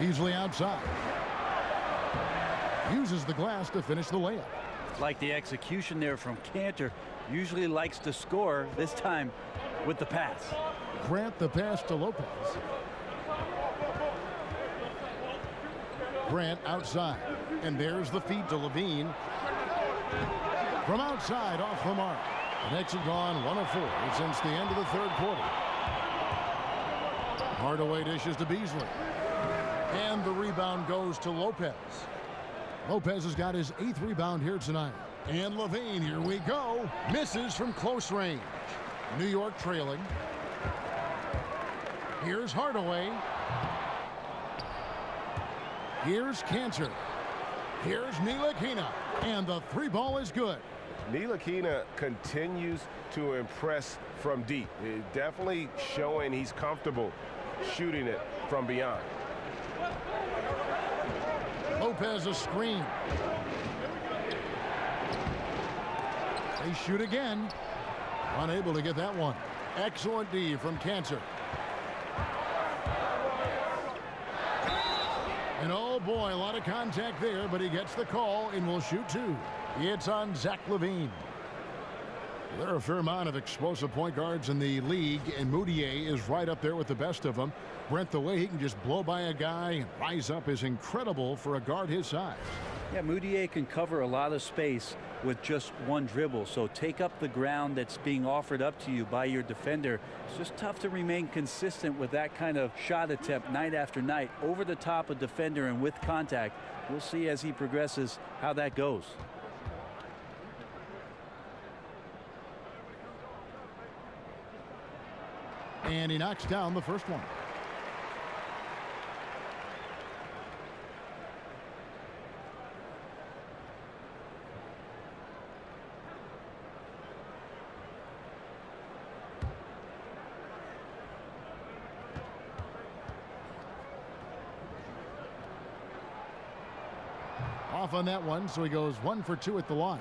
Easily outside. Uses the glass to finish the layup. Like the execution there from Cantor. Usually likes to score, this time with the pass. Grant the pass to Lopez. Grant outside. And there's the feed to Levine. From outside, off the mark. The Knicks have gone 1 of 4 since the end of the third quarter. Hardaway dishes to Beasley. And the rebound goes to Lopez. Lopez has got his 8th rebound here tonight. And Levine, here we go. Misses from close range. New York trailing. Here's Hardaway. Here's Cantor. Here's Ntilikina. And the three ball is good. Ntilikina continues to impress from deep. Definitely showing he's comfortable shooting it from beyond. Lopez a screen. They shoot again. Unable to get that one. Excellent D from Cantor. And oh boy, a lot of contact there, but he gets the call and will shoot two. It's on Zach LaVine. There are a fair amount of explosive point guards in the league, and Moutier is right up there with the best of them. Brent, the way he can just blow by a guy and rise up is incredible for a guard his size. Yeah, Moutier can cover a lot of space with just one dribble. So take up the ground that's being offered up to you by your defender. It's just tough to remain consistent with that kind of shot attempt night after night over the top of defender and with contact. We'll see as he progresses how that goes. And he knocks down the first one. Off on that one, so he goes 1 for 2 at the line.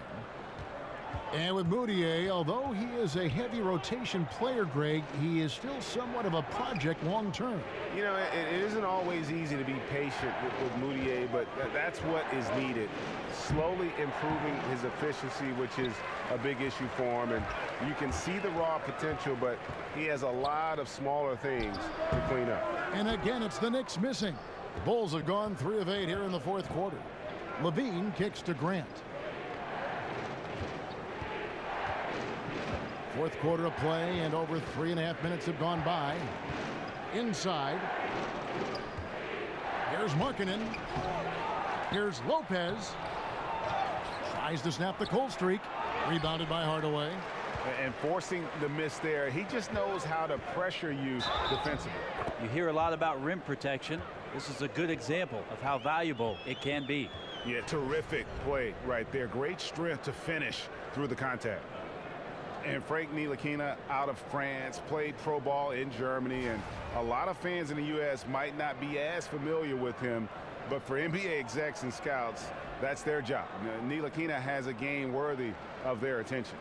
And with Moutier, although he is a heavy rotation player, Greg, he is still somewhat of a project long term. You know, it isn't always easy to be patient with Moutier, but that's what is needed. Slowly improving his efficiency, which is a big issue for him. And you can see the raw potential, but he has a lot of smaller things to clean up. And again, it's the Knicks missing. The Bulls have gone 3 of 8 here in the fourth quarter. LaVine kicks to Grant. Fourth quarter of play, and over 3.5 minutes have gone by. Inside. Here's Markkanen. Here's Lopez. Tries to snap the cold streak. Rebounded by Hardaway. And forcing the miss there. He just knows how to pressure you defensively. You hear a lot about rim protection. This is a good example of how valuable it can be. Yeah, terrific play right there. Great strength to finish through the contact. And Frank Ntilikina out of France, played pro ball in Germany, and a lot of fans in the U.S. might not be as familiar with him, but for NBA execs and scouts, that's their job. Ntilikina has a game worthy of their attention.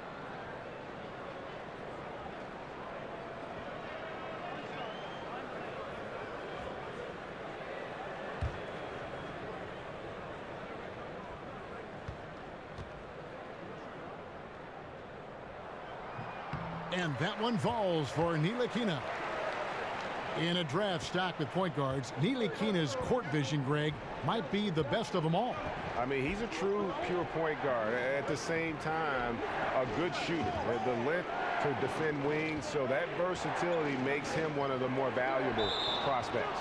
And that one falls for Ntilikina. In a draft stocked with point guards, Ntilikina's court vision, Greg, might be the best of them all. I mean, he's a true pure point guard. At the same time, a good shooter. The length to defend wings, so that versatility makes him one of the more valuable prospects.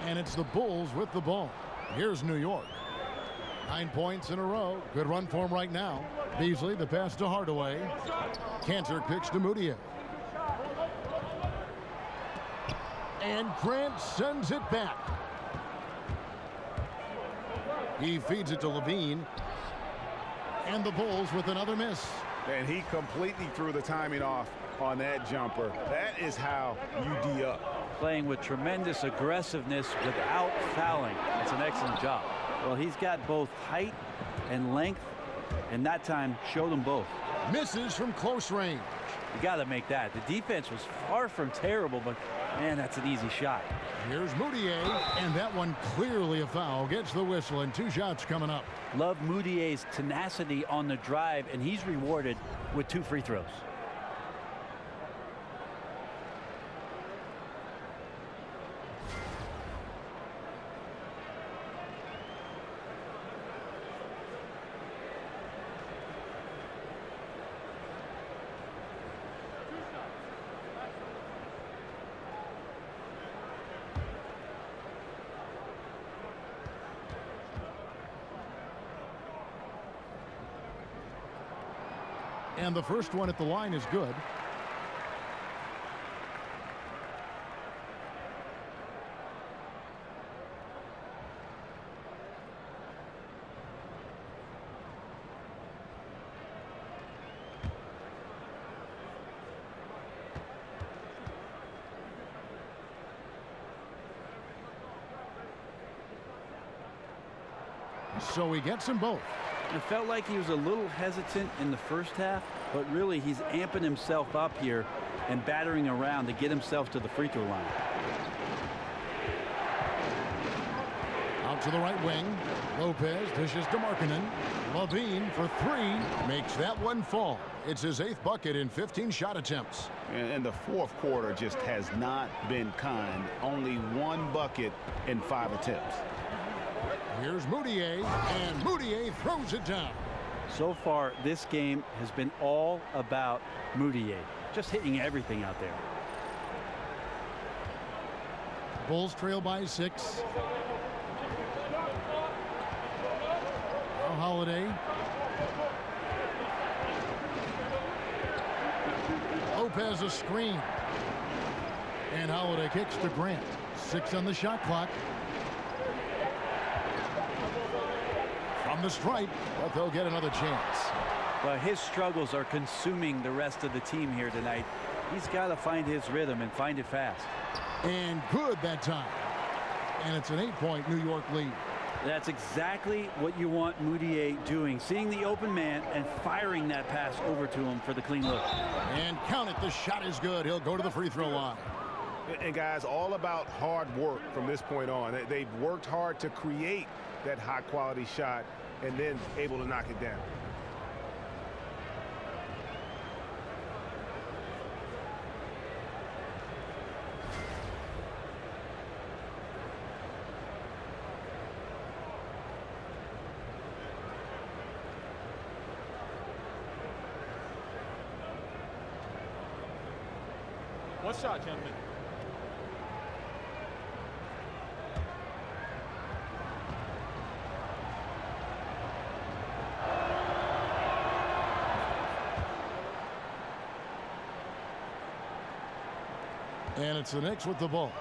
And it's the Bulls with the ball. Here's New York. 9 points in a row. Good run for him right now. Beasley, the pass to Hardaway. Cantor kicks to Moutier. And Grant sends it back. He feeds it to LaVine. And the Bulls with another miss. And he completely threw the timing off on that jumper. That is how you D up. Playing with tremendous aggressiveness without fouling. It's an excellent job. Well, he's got both height and length, and that time showed them both. Misses from close range. You got to make that. The defense was far from terrible, but man, that's an easy shot. Here's Moutier, and that one clearly a foul. Gets the whistle, and 2 shots coming up. Love Moutier's tenacity on the drive, and he's rewarded with 2 free throws. And the first one at the line is good. So he gets them both. It felt like he was a little hesitant in the first half, but really he's amping himself up here and battering around to get himself to the free throw line. Out to the right wing. Lopez dishes to Markkanen. Levine for three. Makes that one fall. It's his 8th bucket in 15 shot attempts. And the fourth quarter just has not been kind. Only 1 bucket in 5 attempts. Here's Moutier, and Moutier throws it down. So far, this game has been all about Moutier, just hitting everything out there. Bulls trail by 6. Now Holiday. Lopez a screen. And Holiday kicks to Grant. 6 on the shot clock. From the stripe, but they'll get another chance. Well, his struggles are consuming the rest of the team here tonight. He's got to find his rhythm and find it fast. And good that time. And it's an 8-point New York lead. That's exactly what you want Moutier doing. Seeing the open man and firing that pass over to him for the clean look. And count it. The shot is good. He'll go to the free throw line. And guys, all about hard work from this point on. They've worked hard to create that high-quality shot and then able to knock it down. One shot, gentlemen. And it's the Knicks with the ball.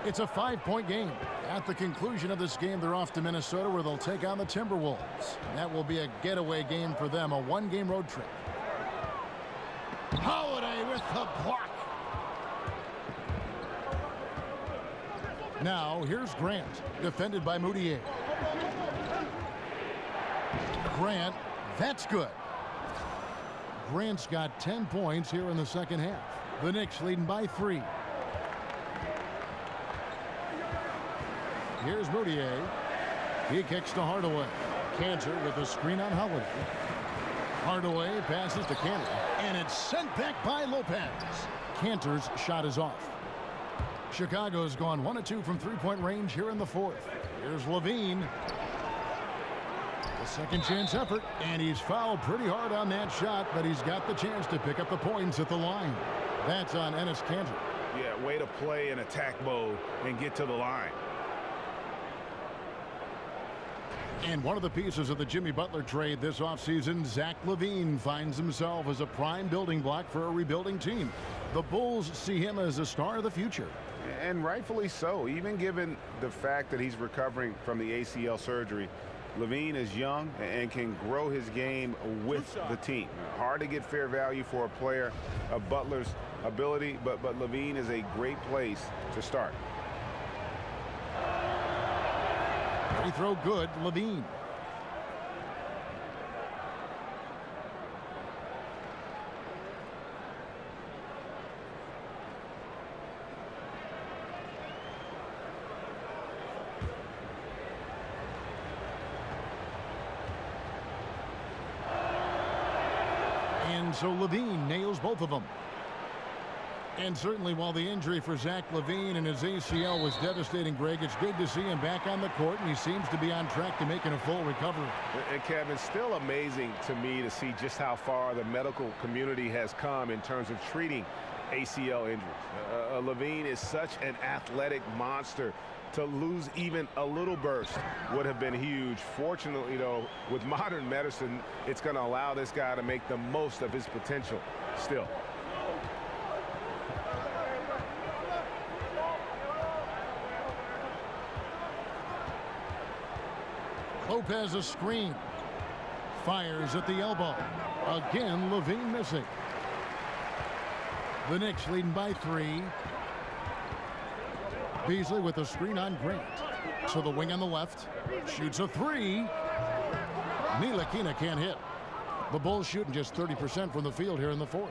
It's a 5-point game. At the conclusion of this game, they're off to Minnesota, where they'll take on the Timberwolves. That will be a getaway game for them, a 1-game road trip. Holiday with the block. Now, here's Grant, defended by Moutier. Grant, that's good. Grant's got 10 points here in the second half. The Knicks leading by 3. Here's Moutier. He kicks to Hardaway. Cantor with a screen on Holiday. Hardaway passes to Cantor. And it's sent back by Lopez. Cantor's shot is off. Chicago's gone 1 of 2 from 3-point range here in the 4th. Here's Levine. The second chance effort. And he's fouled pretty hard on that shot, but he's got the chance to pick up the points at the line. That's on Enes Kanter. Yeah, way to play in attack mode and get to the line. And one of the pieces of the Jimmy Butler trade this offseason, Zach LaVine finds himself as a prime building block for a rebuilding team. The Bulls see him as a star of the future. And rightfully so, even given the fact that he's recovering from the ACL surgery. LaVine is young and can grow his game with the team. Hard to get fair value for a player of Butler's ability, but LaVine is a great place to start. Free throw good, LaVine. And so LaVine nails both of them. And certainly while the injury for Zach LaVine and his ACL was devastating, Greg, it's good to see him back on the court, and he seems to be on track to making a full recovery. And Kevin, it's still amazing to me to see just how far the medical community has come in terms of treating ACL injuries. Levine is such an athletic monster. To lose even a little burst would have been huge. Fortunately, though, with modern medicine, it's going to allow this guy to make the most of his potential still. Lopez a screen. Fires at the elbow. Again, Levine missing. The Knicks leading by 3. Beasley with a screen on Grant. So the wing on the left. Shoots a 3. Ntilikina can't hit. The Bulls shooting just 30% from the field here in the 4th.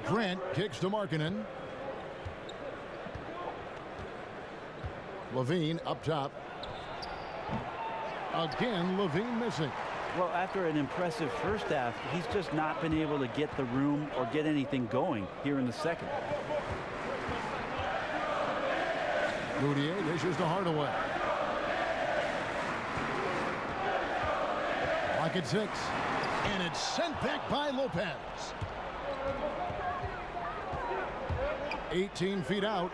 Grant kicks to Markkanen. Levine up top. Again, Levine missing. Well, after an impressive first half, he's just not been able to get the room or get anything going here in the second. Moutier dishes to Hardaway. Clock at 6. And it's sent back by Lopez. 18 feet out.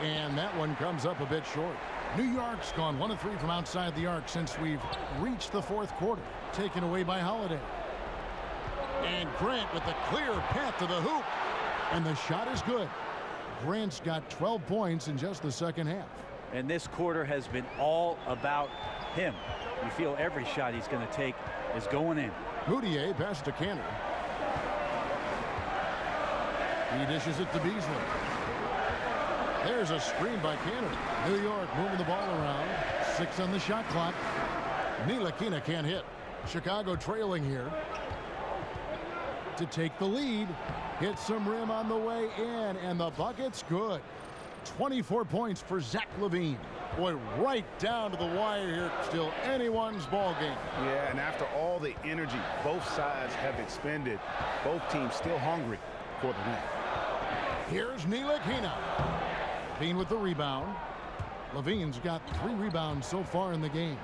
And that one comes up a bit short. New York's gone 1 of 3 from outside the arc since we've reached the 4th quarter. Taken away by Holiday. And Grant with the clear path to the hoop. And the shot is good. Grant's got 12 points in just the second half. And this quarter has been all about him. You feel every shot he's going to take is going in. Moutier passes to Canner. He dishes it to Beasley. There's a screen by Canner. New York moving the ball around. 6 on the shot clock. Ntilikina can't hit. Chicago trailing here to take the lead. Hits some rim on the way in, and the bucket's good. 24 points for Zach LaVine. Boy, right down to the wire here. Still anyone's ball game. Yeah, and after all the energy both sides have expended, both teams still hungry for the win. Here's Ntilikina. LaVine with the rebound. LaVine's got 3 rebounds so far in the game.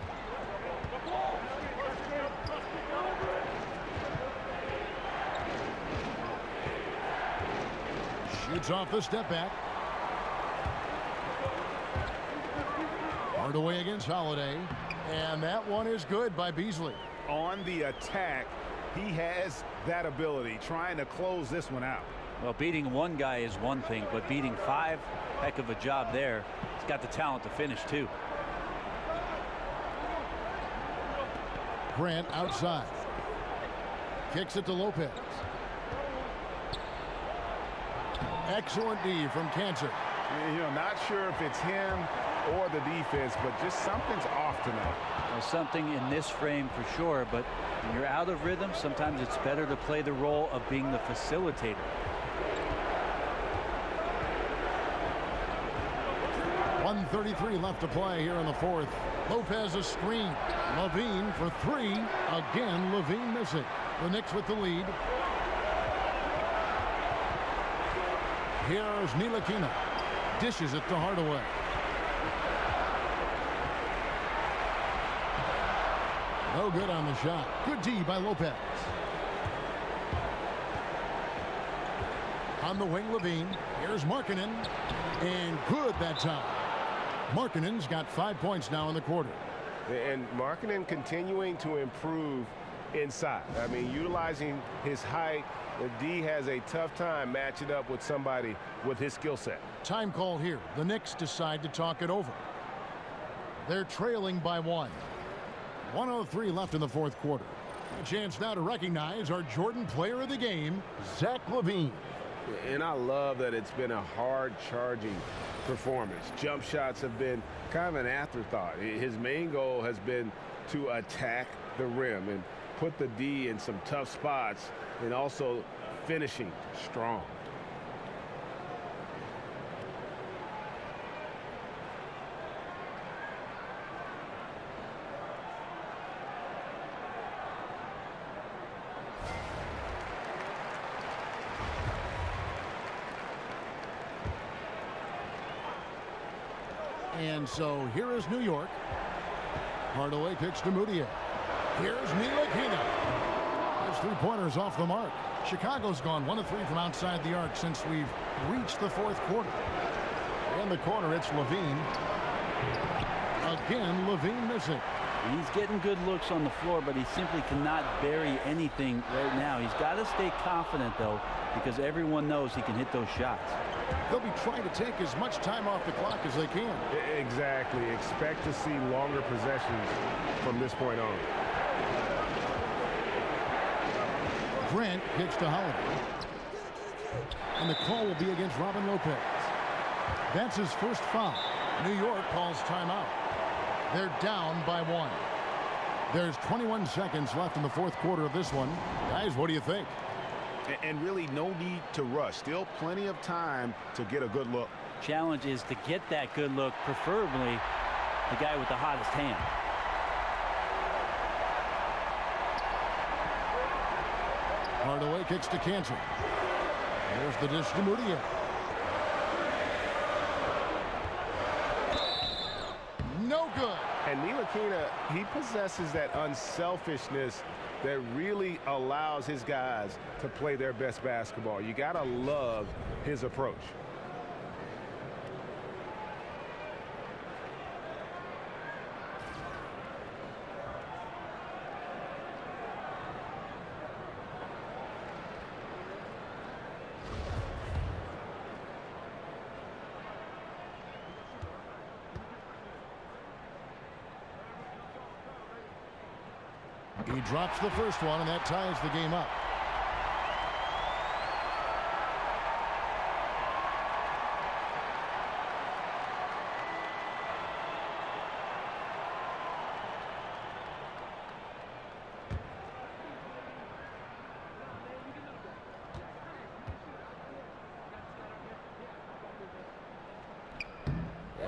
Shoots off the step back. Hardaway against Holiday. And that one is good by Beasley. On the attack, he has that ability, trying to close this one out. Well, beating one guy is one thing, but beating 5, heck of a job there. He's got the talent to finish, too. Grant outside. Kicks it to Lopez. Excellent D from Cancer. You know, not sure if it's him or the defense, but just something's off tonight. Well, something in this frame for sure, but when you're out of rhythm, sometimes it's better to play the role of being the facilitator. .133 left to play here in the 4th. Lopez a screen. LaVine for 3. Again, LaVine missing. The Knicks with the lead. Here's Ntilikina. Dishes it to Hardaway. No good on the shot. Good D by Lopez. On the wing, LaVine. Here's Markkanen. And good that time. Markkanen's got 5 points now in the quarter. And Markkanen continuing to improve inside. I mean, utilizing his height. The D has a tough time matching up with somebody with his skill set. Time call here. The Knicks decide to talk it over. They're trailing by 1. 1:03 left in the 4th quarter. A chance now to recognize our Jordan player of the game, Zach LaVine. And I love that it's been a hard-charging performance. Jump shots have been kind of an afterthought. His main goal has been to attack the rim and put the D in some tough spots, and also finishing strong. And so here is New York. Hardaway kicks to Moutier. Here's Ntilikina. His three-pointers off the mark. Chicago's gone 1 of 3 from outside the arc since we've reached the fourth quarter. In the corner, it's Levine. Again, Levine missing. He's getting good looks on the floor, but he simply cannot bury anything right now. He's got to stay confident, though, because everyone knows he can hit those shots. They'll be trying to take as much time off the clock as they can. Exactly. Expect to see longer possessions from this point on. Grant gets to Holiday. And the call will be against Robin Lopez. That's his first foul. New York calls timeout. They're down by 1. There's 21 seconds left in the fourth quarter of this one. Guys, what do you think? And really no need to rush. Still plenty of time to get a good look. Challenge is to get that good look, preferably the guy with the hottest hand. Hardaway kicks to Cantor. There's the dish to Moutier. No good. And Ntilikina, he possesses that unselfishness that really allows his guys to play their best basketball. You got to love his approach. He drops the first one, and that ties the game up.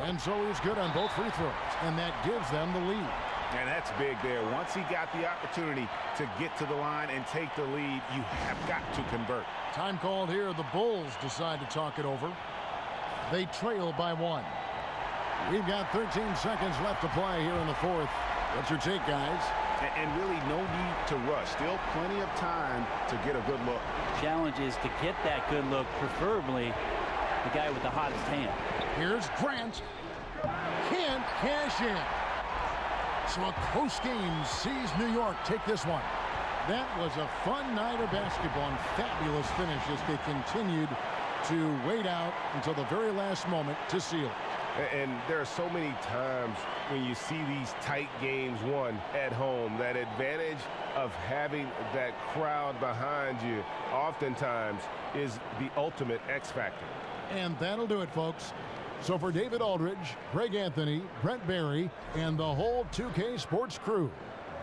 And so he's good on both free throws, and that gives them the lead. And that's big there. Once he got the opportunity to get to the line and take the lead, you have got to convert. Time called here. The Bulls decide to talk it over. They trail by 1. We've got 13 seconds left to play here in the fourth. What's your take, guys? And really no need to rush. Still plenty of time to get a good look. Challenge is to get that good look, preferably the guy with the hottest hand. Here's Grant. Can't cash in. So a close game sees New York take this one. That was a fun night of basketball and fabulous finish as they continued to wait out until the very last moment to seal it. And there are so many times when you see these tight games won at home, that advantage of having that crowd behind you oftentimes is the ultimate X factor. And that'll do it, folks. So for David Aldridge, Greg Anthony, Brent Barry, and the whole 2K Sports crew,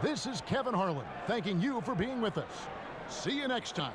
this is Kevin Harlan thanking you for being with us. See you next time.